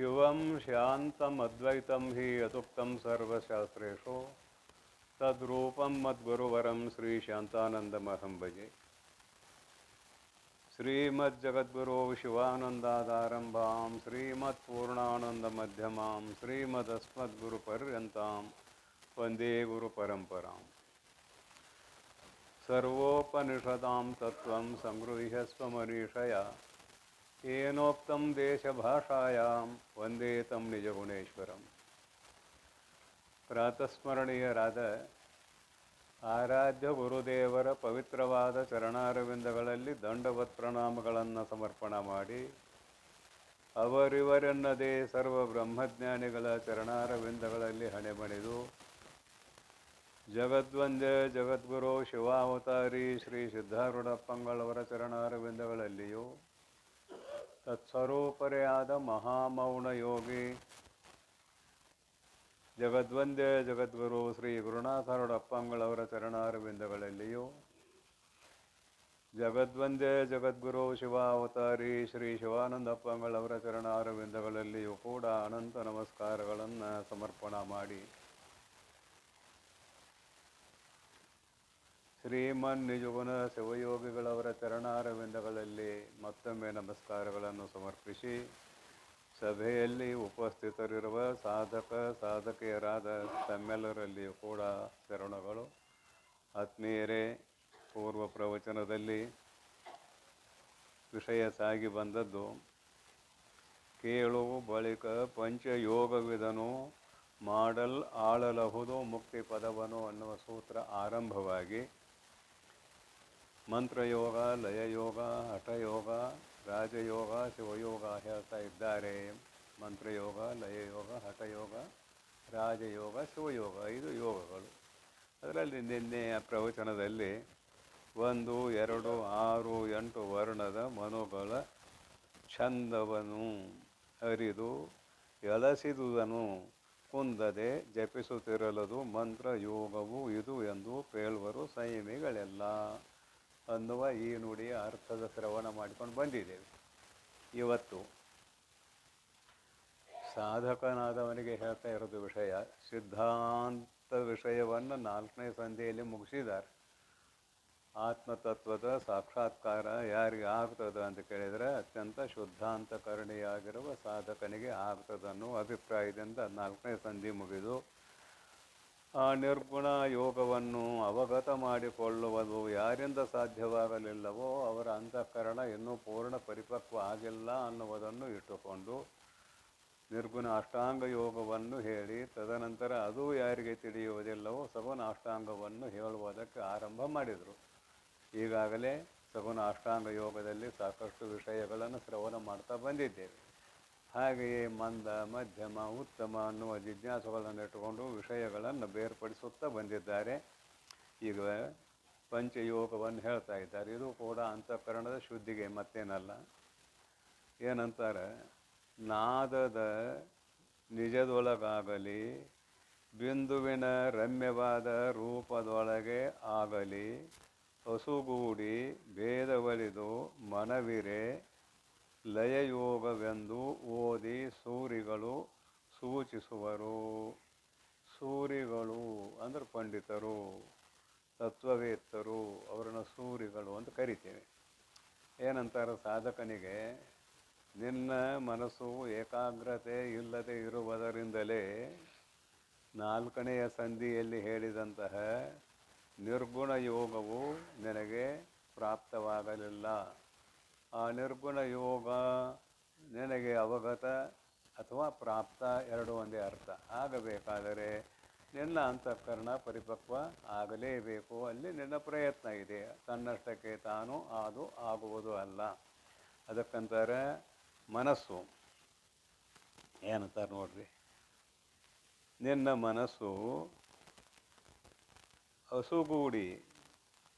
ಶಿವಂ ಶಾಂತಮದ್ವೈತಂ ಹಿ ಯಥುಕ್ತಂ ಸರ್ವಶಾಸ್ತ್ರೇಷು ತದ್ರೂಪಂ ಮದ್ಗುರುವರಂ ಶ್ರೀ ಶಾಂತಾನಂದಮಹಂ ಭಜೆ. ಶ್ರೀಮಜ್ಜಗದ್ಗುರು ಶಿವಾನಂದಾದಾರಂಭಾಂ ಶ್ರೀಮತ್ಪೂರ್ಣಾನಂದಮಧ್ಯಮಾಂ ಶ್ರೀಮದಸ್ಮದ್ಗುರುಪರ್ಯಂತಾಂ ವಂದೇ ಗುರುಪರಂಪರಾಂ. ಸರ್ವೋಪನಿಷದಾಂ ತತ್ವಂ ಸಂಗೃಹ್ಯ ಸ್ವಮನೀಷಯ ಏನೋಕ್ತಂ ದೇಶಭಾಷಾಯಾಂ ವಂದೇ ತಂ ನಿಜಗುಣೇಶ್ವರಂ. ಪ್ರಾತಸ್ಮರಣೀಯರಾದ ಆರಾಧ್ಯ ಗುರುದೇವರ ಪವಿತ್ರವಾದ ಚರಣಾರವಿಂದಗಳಲ್ಲಿ ದಂಡವತ್ ಪ್ರಣಾಮಗಳನ್ನು ಸಮರ್ಪಣ ಮಾಡಿ, ಅವರಿವರೆನ್ನದೇ ಸರ್ವ ಬ್ರಹ್ಮಜ್ಞಾನಿಗಳ ಚರಣಾರವಿಂದಗಳಲ್ಲಿ ಹಣೆಬಣಿದು, ಜಗದ್ವಂದ್ಯ ಜಗದ್ಗುರು ಶಿವಾವತಾರಿ ಶ್ರೀ ಸಿದ್ಧಾರೂಢಪ್ಪಂಗಳವರ ಚರಣಾರವಿಂದಗಳಲ್ಲಿಯೂ, ತತ್ಸ್ವರೂಪರೇ ಆದ ಮಹಾಮೌನ ಯೋಗಿ ಜಗದ್ವಂದ್ಯ ಜಗದ್ಗುರು ಶ್ರೀ ಗುರುನಾಥರೂಢಪ್ಪಂಗಳವರ ಚರಣಾರವಿಂದಗಳಲ್ಲಿಯೂ, ಜಗದ್ವಂದ್ಯ ಜಗದ್ಗುರು ಶಿವಾವತಾರಿ ಶ್ರೀ ಶಿವಾನಂದಪ್ಪಂಗಳವರ ಚರಣಾರವಿಂದಗಳಲ್ಲಿಯೂ ಕೂಡ ಅನಂತ ನಮಸ್ಕಾರಗಳನ್ನು ಸಮರ್ಪಣ ಮಾಡಿ, ಶ್ರೀಮನ್ ನಿಜಗುಣ ಶಿವಯೋಗಿಗಳವರ ಚರಣಾರವಿಂದಗಳಲ್ಲಿ ಮತ್ತೊಮ್ಮೆ ನಮಸ್ಕಾರಗಳನ್ನು ಸಮರ್ಪಿಸಿ, ಸಭೆಯಲ್ಲಿ ಉಪಸ್ಥಿತರಿರುವ ಸಾಧಕ ಸಾಧಕಿಯರಾದ ತಮ್ಮೆಲ್ಲರಲ್ಲಿಯೂ ಕೂಡ ಶರಣಗಳು. ಆತ್ಮೀಯರೇ, ಪೂರ್ವ ಪ್ರವಚನದಲ್ಲಿ ವಿಷಯ ಸಾಗಿ ಬಂದದ್ದು ಕೇಳು ಬಳಿಕ ಪಂಚಯೋಗವಿದನು ಮಾಡಲ್ ಆಳಲಹುದು ಮುಕ್ತಿ ಪದವನು ಅನ್ನುವ ಸೂತ್ರ ಆರಂಭವಾಗಿ, ಮಂತ್ರಯೋಗ, ಲಯಯೋಗ, ಹಠಯೋಗ, ರಾಜಯೋಗ, ಶಿವಯೋಗ ಹೇಳ್ತಾ ಇದ್ದಾರೆ. ಮಂತ್ರಯೋಗ, ಲಯಯೋಗ, ಹಠಯೋಗ, ರಾಜಯೋಗ, ಶಿವಯೋಗ, 5 ಯೋಗಗಳು. ಅದರಲ್ಲಿ ನಿನ್ನೆಯ ಪ್ರವಚನದಲ್ಲಿ 1, 2, 6, 8 ವರ್ಣದ ಮನುಗಳ ಛಂದವನ್ನು ಅರಿದು ಎಲಸಿದುದನು ಕುಂದದೆ ಜಪಿಸುತ್ತಿರಲದು ಮಂತ್ರಯೋಗವು ಇದು ಎಂದು ಪೇಳುವರು ಸಂಯಮಿಗಳೆಲ್ಲ ಅನ್ನುವ ಈ ನುಡಿಯ ಅರ್ಥದ ಶ್ರವಣ ಮಾಡಿಕೊಂಡು ಬಂದಿದ್ದೇವೆ. ಇವತ್ತು ಸಾಧಕನಾದವನಿಗೆ ಹೇಳ್ತಾ ಇರೋದು ವಿಷಯ ಸಿದ್ಧಾಂತ ವಿಷಯವನ್ನು 4ನೇ ಸಂಧಿಯಲ್ಲಿ ಮುಗಿಸಿದ್ದಾರೆ. ಆತ್ಮತತ್ವದ ಸಾಕ್ಷಾತ್ಕಾರ ಯಾರಿಗೆ ಆಗ್ತದೆ ಅಂತ ಕೇಳಿದರೆ ಅತ್ಯಂತ ಶುದ್ಧಾಂತಕರಣಿಯಾಗಿರುವ ಸಾಧಕನಿಗೆ ಆಗ್ತದನ್ನೋ ಅಭಿಪ್ರಾಯದಿಂದ 4ನೇ ಸಂಧಿ ಮುಗಿದು, ಆ ನಿರ್ಗುಣ ಯೋಗವನ್ನು ಅವಗತ ಮಾಡಿಕೊಳ್ಳುವುದು ಯಾರಿಂದ ಸಾಧ್ಯವಾಗಲಿಲ್ಲವೋ ಅವರ ಅಂತಃಕರಣ ಇನ್ನೂ ಪೂರ್ಣ ಪರಿಪಕ್ವ ಆಗಿಲ್ಲ ಅನ್ನುವುದನ್ನು ಇಟ್ಟುಕೊಂಡು ನಿರ್ಗುಣ ಅಷ್ಟಾಂಗ ಯೋಗವನ್ನು ಹೇಳಿ, ತದನಂತರ ಅದು ಯಾರಿಗೆ ತಿಳಿಯುವುದಿಲ್ಲವೋ ಸಗುಣ ಅಷ್ಟಾಂಗವನ್ನು ಹೇಳುವುದಕ್ಕೆ ಆರಂಭ ಮಾಡಿದರು. ಈಗಾಗಲೇ ಸಗುಣ ಅಷ್ಟಾಂಗ ಯೋಗದಲ್ಲಿ ಸಾಕಷ್ಟು ವಿಷಯಗಳನ್ನು ಶ್ರವಣ ಮಾಡ್ತಾ ಬಂದಿದ್ದೇವೆ. ಹಾಗೆಯೇ ಮಂದ, ಮಧ್ಯಮ, ಉತ್ತಮ ಅನ್ನುವ ಜಿಜ್ಞಾಸುಗಳನ್ನು ಇಟ್ಟುಕೊಂಡು ವಿಷಯಗಳನ್ನು ಬೇರ್ಪಡಿಸುತ್ತಾ ಬಂದಿದ್ದಾರೆ. ಈಗ ಪಂಚಯೋಗವನ್ನು ಹೇಳ್ತಾ ಇದ್ದಾರೆ. ಇದು ಕೂಡ ಅಂತಃಕರಣದ ಶುದ್ಧಿಗೆ ಮತ್ತೇನಲ್ಲ. ಏನಂತಾರೆ, ನಾದದ ನಿಜದೊಳಗಾಗಲಿ ಬಿಂದುವಿನ ರಮ್ಯವಾದ ರೂಪದೊಳಗೆ ಆಗಲಿ ಹಸುಗೂಡಿ ಭೇದವಳಿದು ಮನವಿರೆ ಲಯಯೋಗವೆಂದು ಓದಿ ಸೂರಿಗಳು ಸೂಚಿಸುವರು. ಸೂರಿಗಳು ಅಂದರೆ ಪಂಡಿತರು, ತತ್ವವೇತ್ತರು, ಅವರನ್ನು ಸೂರಿಗಳು ಅಂತ ಕರಿತೇವೆ. ಏನಂತಾರೆ, ಸಾಧಕನಿಗೆ ನಿನ್ನ ಮನಸ್ಸು ಏಕಾಗ್ರತೆ ಇಲ್ಲದೆ ಇರುವುದರಿಂದಲೇ 4ನೆಯ ಸಂಧಿಯಲ್ಲಿ ಹೇಳಿದಂತಹ ನಿರ್ಗುಣ ಯೋಗವು ನಿನಗೆ ಪ್ರಾಪ್ತವಾಗಲಿಲ್ಲ. ಆ ನಿರ್ಗುಣ ಯೋಗ ನಿನಗೆ ಅವಗತ ಅಥವಾ ಪ್ರಾಪ್ತ ಎರಡು ಒಂದೇ ಅರ್ಥ. ಆಗಬೇಕಾದರೆ ನಿನ್ನ ಅಂತಃಕರಣ ಪರಿಪಕ್ವ ಆಗಲೇಬೇಕು. ಅಲ್ಲಿ ನಿನ್ನ ಪ್ರಯತ್ನ ಇದೆ. ತನ್ನಷ್ಟಕ್ಕೆ ತಾನು ಅದು ಆಗುವುದು ಅಲ್ಲ. ಅದಕ್ಕಂತಾರೆ ಮನಸ್ಸು ಏನಂತಾರೆ ನೋಡ್ರಿ, ನಿನ್ನ ಮನಸ್ಸು ಹಸುಗೂಡಿ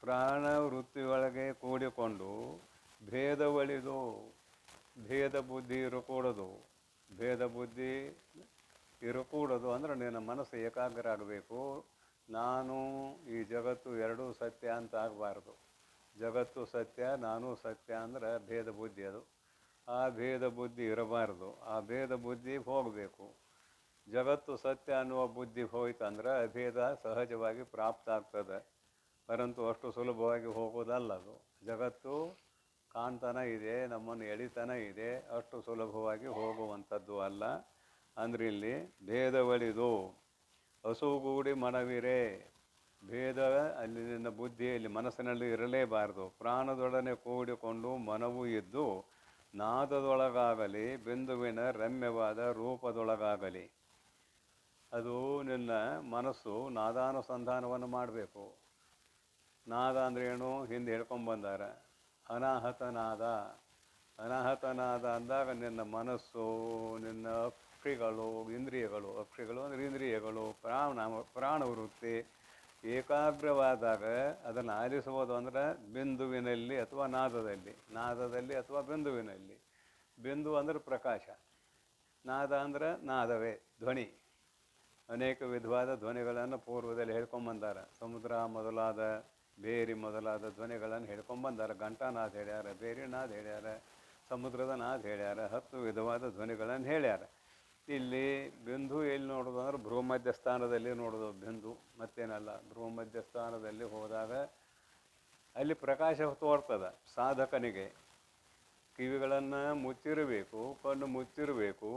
ಪ್ರಾಣ ವೃತ್ತಿಯೊಳಗೆ ಕೂಡಿಕೊಂಡು ಭೇದವಳಿದು, ಭೇದ ಬುದ್ಧಿ ಇರಕೂಡದು. ಭೇದ ಬುದ್ಧಿ ಇರಕೂಡದು ಅಂದರೆ ನಿನ್ನ ಮನಸ್ಸು ಏಕಾಗ್ರ ಆಗಬೇಕು. ನಾನು ಈ ಜಗತ್ತು ಎರಡೂ ಸತ್ಯ ಅಂತ ಆಗಬಾರ್ದು. ಜಗತ್ತು ಸತ್ಯ, ನಾನು ಸತ್ಯ ಅಂದರೆ ಭೇದ ಬುದ್ಧಿ. ಅದು ಆ ಭೇದ ಬುದ್ಧಿ ಇರಬಾರ್ದು. ಆ ಭೇದ ಬುದ್ಧಿ ಹೋಗಬೇಕು. ಜಗತ್ತು ಸತ್ಯ ಅನ್ನುವ ಬುದ್ಧಿ ಹೋಯ್ತಂದ್ರೆ ಅಭೇದ ಸಹಜವಾಗಿ ಪ್ರಾಪ್ತ ಆಗ್ತದೆ. ಪರಂತು ಅಷ್ಟು ಸುಲಭವಾಗಿ ಹೋಗೋದಲ್ಲ ಅದು. ಜಗತ್ತು ಕಾಣ್ತಾನೆ ಇದೆ, ನಮ್ಮನ್ನು ಎಳಿತಾನೆ ಇದೆ, ಅಷ್ಟು ಸುಲಭವಾಗಿ ಹೋಗುವಂಥದ್ದು ಅಲ್ಲ. ಅಂದ್ರೆ ಇಲ್ಲಿ ಭೇದವಳಿದು ಹಸುಗೂಡಿ ಮನವಿರೇ. ಭೇದ ಅಲ್ಲಿ ನಿನ್ನ ಬುದ್ಧಿಯಲ್ಲಿ ಮನಸ್ಸಿನಲ್ಲಿ ಇರಲೇಬಾರದು. ಪ್ರಾಣದೊಡನೆ ಕೂಡಿಕೊಂಡು ಮನವು ಇದ್ದು ನಾದದೊಳಗಾಗಲಿ ಬಿಂದುವಿನ ರಮ್ಯವಾದ ರೂಪದೊಳಗಾಗಲಿ. ಅದು ನಿನ್ನ ಮನಸ್ಸು ನಾದಾನುಸಂಧಾನವನ್ನು ಮಾಡಬೇಕು. ನಾದ ಅಂದ್ರೆ ಏನು? ಹಿಂದೆ ಹೇಳ್ಕೊಂಬಂದಾರ ಅನಾಹತ ನಾದ. ಅನಾಹತ ನಾದ ಅಂದಾಗ ನಿನ್ನ ಮನಸ್ಸು, ನಿನ್ನ ಅಕ್ಷಿಗಳು, ಇಂದ್ರಿಯಗಳು, ಅಕ್ಷಿಗಳು ಅಂದರೆ ಇಂದ್ರಿಯಗಳು, ಪ್ರಾಣವೃತ್ತಿ ಏಕಾಗ್ರವಾದಾಗ ಅದನ್ನು ಆಲಿಸುವುದು ಅಂದರೆ ಬಿಂದುವಿನಲ್ಲಿ ಅಥವಾ ನಾದದಲ್ಲಿ. ನಾದದಲ್ಲಿ ಅಥವಾ ಬಿಂದುವಿನಲ್ಲಿ. ಬಿಂದು ಅಂದರೆ ಪ್ರಕಾಶ, ನಾದ ಅಂದರೆ ನಾದವೇ, ಧ್ವನಿ. ಅನೇಕ ವಿಧವಾದ ಧ್ವನಿಗಳನ್ನು ಪೂರ್ವದಲ್ಲಿ ಹೇಳ್ಕೊಂಬಂದಾರ. ಸಮುದ್ರ ಮೊದಲಾದ, ಬೇರಿ ಮೊದಲಾದ ಧ್ವನಿಗಳನ್ನು ಹೇಳ್ಕೊಂಬಂದಾರ. ಘಂಟಾನಾದ ಹೇಳ್ಯಾರ, ಬೇರಿ ನಾದ ಹೇಳ್ಯಾರ, ಸಮುದ್ರದ ನಾದ ಹೇಳ್ಯಾರ, 10 ವಿಧವಾದ ಧ್ವನಿಗಳನ್ನು ಹೇಳ್ಯಾರ. ಇಲ್ಲಿ ಬಿಂದು ಎಲ್ಲಿ ನೋಡೋದು ಅಂದ್ರೆ ಭ್ರೂಮಧ್ಯ ಸ್ಥಾನದಲ್ಲಿ ನೋಡೋದು ಬಿಂದು, ಮತ್ತೇನಲ್ಲ. ಭ್ರೂಮಧ್ಯ ಸ್ಥಾನದಲ್ಲಿ ಹೋದಾಗ ಅಲ್ಲಿ ಪ್ರಕಾಶ ತೋರ್ತದ ಸಾಧಕನಿಗೆ. ಕಿವಿಗಳನ್ನು ಮುಚ್ಚಿರಬೇಕು, ಕಣ್ಣು ಮುಚ್ಚಿರಬೇಕು.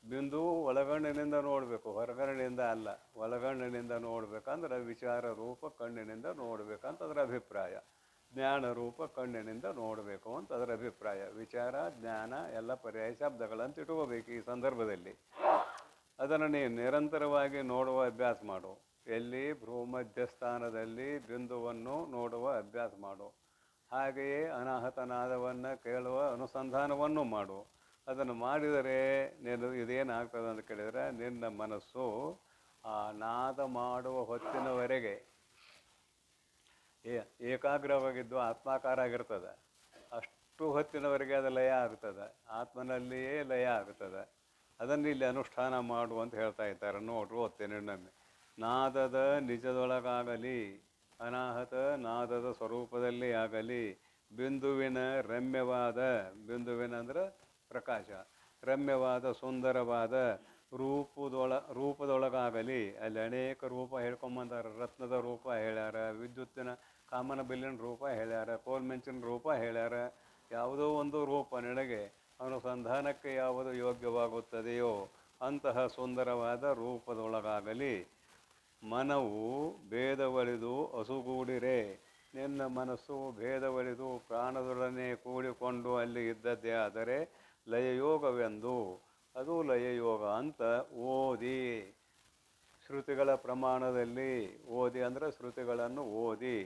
ಬಿಂದು ಒಳಗಣ್ಣಿನಿಂದ ನೋಡಬೇಕು, ಹೊರಗಣ್ಣಿನಿಂದ ಅಲ್ಲ. ಒಳಗಣ್ಣಿನಿಂದ ನೋಡ್ಬೇಕಂದ್ರೆ ವಿಚಾರ ರೂಪ ಕಣ್ಣಿನಿಂದ ನೋಡ್ಬೇಕಂತ ಅದರ ಅಭಿಪ್ರಾಯ. ಜ್ಞಾನ ರೂಪ ಕಣ್ಣಿನಿಂದ ನೋಡಬೇಕು ಅಂತ ಅದರ ಅಭಿಪ್ರಾಯ. ವಿಚಾರ, ಜ್ಞಾನ ಎಲ್ಲ ಪರ್ಯಾಯ ಶಬ್ದಗಳಂತ ಇಟ್ಕೋಬೇಕು ಈ ಸಂದರ್ಭದಲ್ಲಿ. ಅದನ್ನು ನೀನು ನಿರಂತರವಾಗಿ ನೋಡುವ ಅಭ್ಯಾಸ ಮಾಡು. ಎಲ್ಲಿ? ಭ್ರೂಮಧ್ಯ ಸ್ಥಾನದಲ್ಲಿ ಬಿಂದುವನ್ನು ನೋಡುವ ಅಭ್ಯಾಸ ಮಾಡು. ಹಾಗೆಯೇ ಅನಾಹತ ನಾದವನ್ನು ಕೇಳುವ ಅನುಸಂಧಾನವನ್ನು ಮಾಡು. ಅದನ್ನು ಮಾಡಿದರೆ ನೀನು ಇದೇನಾಗ್ತದೆ ಅಂತ ಕೇಳಿದರೆ, ನಿನ್ನ ಮನಸ್ಸು ಆ ನಾದ ಮಾಡುವ ಹೊತ್ತಿನವರೆಗೆ ಏಕಾಗ್ರವಾಗಿದ್ದು ಆತ್ಮಾಕಾರ ಆಗಿರ್ತದೆ. ಅಷ್ಟು ಹೊತ್ತಿನವರೆಗೆ ಅದು ಲಯ ಆಗ್ತದೆ, ಆತ್ಮನಲ್ಲಿಯೇ ಲಯ ಆಗ್ತದೆ. ಅದನ್ನು ಇಲ್ಲಿ ಅನುಷ್ಠಾನ ಮಾಡು ಅಂತ ಹೇಳ್ತಾ ಇದ್ದಾರೆ. ನೋಡ್ರು ಓದ್ತೇನೆ ಇನ್ನೊಮ್ಮೆ. ನಾದದ ನಿಜದೊಳಗಾಗಲಿ, ಅನಾಹತ ನಾದದ ಸ್ವರೂಪದಲ್ಲಿ ಆಗಲಿ, ಬಿಂದುವಿನ ರಮ್ಯವಾದ, ಬಿಂದುವಿನ ಅಂದ್ರೆ ಪ್ರಕಾಶ, ರಮ್ಯವಾದ ಸುಂದರವಾದ ರೂಪದೊಳಗಾಗಲಿ. ಅಲ್ಲಿ ಅನೇಕ ರೂಪ ಹೇಳ್ಕೊಂಬಂದಾರ. ರತ್ನದ ರೂಪ ಹೇಳ್ಯಾರ, ವಿದ್ಯುತ್ತಿನ ಕಾಮನ ಬಿಲ್ಲಿನ ರೂಪ ಹೇಳ್ಯಾರ, ಕೋಲ್ಮೆಂಚಿನ ರೂಪ ಹೇಳ್ಯಾರ. ಯಾವುದೋ ಒಂದು ರೂಪ ನಿನಗೆ ಅನುಸಂಧಾನಕ್ಕೆ ಯಾವುದು ಯೋಗ್ಯವಾಗುತ್ತದೆಯೋ ಅಂತಹ ಸುಂದರವಾದ ರೂಪದೊಳಗಾಗಲಿ. ಮನವು ಭೇದವಳಿದು ಹಸುಗೂಡಿರೆ. ನಿನ್ನ ಮನಸ್ಸು ಭೇದವಳಿದು ಪ್ರಾಣದೊಡನೆ ಕೂಡಿಕೊಂಡು ಅಲ್ಲಿ ಇದ್ದದ್ದೇ ಆದರೆ ಲಯಯೋಗವೆಂದು, ಅದು ಲಯಯೋಗ ಅಂತ ಓದಿ. ಶ್ರುತಿಗಳ ಪ್ರಮಾಣದಲ್ಲಿ ಓದಿ ಅಂದರೆ ಶ್ರುತಿಗಳನ್ನು ಓದಿ.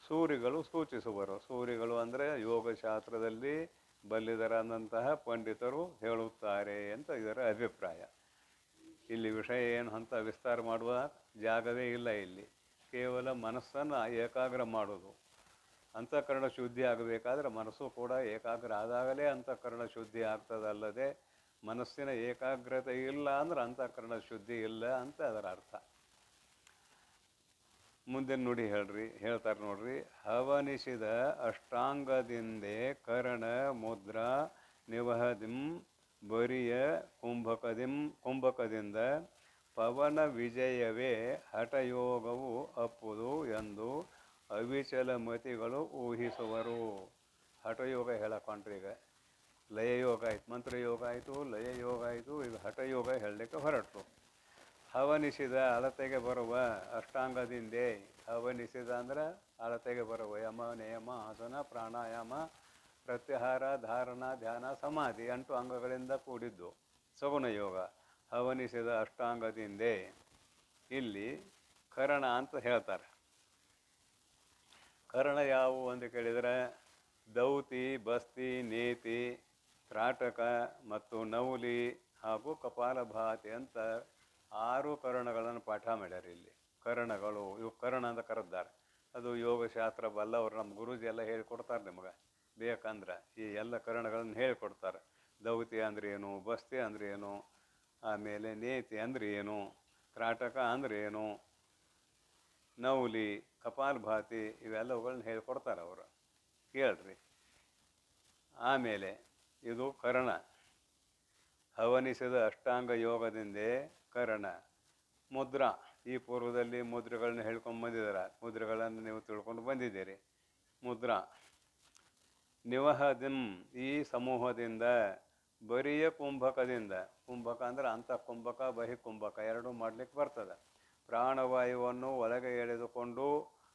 ಸೂರಿಗಳು ಸೂಚಿಸುವರು. ಸೂರಿಗಳು ಅಂದರೆ ಯೋಗಶಾಸ್ತ್ರದಲ್ಲಿ ಬಲ್ಲಿದರಾದಂತಹ ಪಂಡಿತರು ಹೇಳುತ್ತಾರೆ ಅಂತ ಇದರ ಅಭಿಪ್ರಾಯ. ಇಲ್ಲಿ ವಿಷಯ ಏನು ಅಂತ ವಿಸ್ತಾರ ಮಾಡುವ ಜಾಗವೇ ಇಲ್ಲ. ಇಲ್ಲಿ ಕೇವಲ ಮನಸ್ಸನ್ನು ಏಕಾಗ್ರ ಮಾಡೋದು. ಅಂತಃಕರಣ ಶುದ್ಧಿ ಆಗಬೇಕಾದ್ರೆ ಮನಸ್ಸು ಕೂಡ ಏಕಾಗ್ರ ಆದಾಗಲೇ ಅಂತಃಕರಣ ಶುದ್ಧಿ ಆಗ್ತದಲ್ಲದೆ ಮನಸ್ಸಿನ ಏಕಾಗ್ರತೆ ಇಲ್ಲ ಅಂದ್ರೆ ಅಂತಃಕರಣ ಶುದ್ಧಿ ಇಲ್ಲ ಅಂತ ಅದರ ಅರ್ಥ. ಮುಂದಿನ ನುಡಿ ಹೇಳ್ತಾರೆ ನೋಡ್ರಿ. ಹವನಿಸಿದ ಅಷ್ಟಾಂಗದಿಂದೆ ಕರ್ಣ ಮುದ್ರಾ ನಿವಹದಿಂ ಬರಿಯ ಕುಂಭಕದಿಂದ ಪವನ ವಿಜಯವೇ ಹಠಯೋಗವು ಅಪ್ಪುದು ಎಂದು ಅವಿಚಲ ಮತಿಗಳು ಊಹಿಸುವರು. ಹಠಯೋಗ ಹೇಳಕೊಂಡ್ರಿ. ಈಗ ಲಯಯೋಗ ಆಯ್ತು, ಮಂತ್ರಯೋಗ ಆಯಿತು, ಲಯಯೋಗ ಆಯಿತು, ಈಗ ಹಠಯೋಗ ಹೇಳಲಿಕ್ಕೆ ಹೊರಟರು. ಹವನಿಸಿದ ಅಳತೆಗೆ ಬರುವ ಅಷ್ಟಾಂಗದಿಂದೆ. ಹವನಿಸಿದ ಅಂದ್ರೆ ಅಳತೆಗೆ ಬರುವ ಯಮ, ನಿಯಮ, ಆಸನ, ಪ್ರಾಣಾಯಾಮ, ಪ್ರತ್ಯಾಹಾರ, ಧಾರಣ, ಧ್ಯಾನ, ಸಮಾಧಿ 8 ಅಂಗಗಳಿಂದ ಕೂಡಿದ್ದು ಸಗುಣ ಯೋಗ. ಹವನಿಸಿದ ಅಷ್ಟಾಂಗದಿಂದೆ ಇಲ್ಲಿ ಕರಣ ಅಂತ ಹೇಳ್ತಾರೆ. ಕರಣ ಯಾವುವು ಅಂತ ಕೇಳಿದರೆ ದೌತಿ, ಬಸ್ತಿ, ನೇತಿ, ತ್ರಾಟಕ ಮತ್ತು ನೌಲಿ ಹಾಗೂ ಕಪಾಲಭಾತಿ ಅಂತ 6 ಕರ್ಣಗಳನ್ನು ಪಾಠ ಮಾಡ್ಯಾರ. ಇಲ್ಲಿ ಕರ್ಣಗಳು, ಇವು ಕರ್ಣ ಅಂತ ಕರೆದ್ದಾರೆ. ಅದು ಯೋಗಶಾಸ್ತ್ರ ಬಲ್ಲವರು ನಮ್ಮ ಗುರೂಜಿ ಎಲ್ಲ ಹೇಳಿಕೊಡ್ತಾರೆ. ನಿಮ್ಗೆ ಬೇಕಂದ್ರೆ ಈ ಎಲ್ಲ ಕರ್ಣಗಳನ್ನು ಹೇಳಿಕೊಡ್ತಾರೆ. ದೌತಿ ಅಂದ್ರೆ ಏನು, ಬಸ್ತಿ ಅಂದ್ರೆ ಏನು, ಆಮೇಲೆ ನೇತಿ ಅಂದ್ರೆ ಏನು, ತ್ರಾಟಕ ಅಂದ್ರೆ ಏನು, ನೌಲಿ, ಕಪಾಲಭಾತಿ ಇವೆಲ್ಲವುಗಳನ್ನ ಹೇಳ್ಕೊಡ್ತಾರೆ ಅವರು. ಕೇಳ್ರಿ. ಆಮೇಲೆ ಇದು ಕರ್ಣ, ಹವನಿಸಿದ ಅಷ್ಟಾಂಗ ಯೋಗದಿಂದೇ ಕರ್ಣ. ಮುದ್ರಾ, ಈ ಪೂರ್ವದಲ್ಲಿ ಮುದ್ರೆಗಳನ್ನ ಹೇಳ್ಕೊಂಡು ಬಂದಿದ್ದಾರೆ, ಮುದ್ರೆಗಳನ್ನು ನೀವು ತಿಳ್ಕೊಂಡು ಬಂದಿದ್ದೀರಿ. ಮುದ್ರಾ ನಿವಹದಿಂ, ಈ ಸಮೂಹದಿಂದ ಬರಿಯ ಕುಂಭಕದಿಂದ, ಕುಂಭಕ ಅಂದರೆ ಅಂತಃಕುಂಭಕ ಬಹಿಕುಂಭಕ ಎರಡೂ ಮಾಡಲಿಕ್ಕೆ ಬರ್ತದೆ. ಪ್ರಾಣವಾಯುವನ್ನು ಒಳಗೆ ಎಳೆದುಕೊಂಡು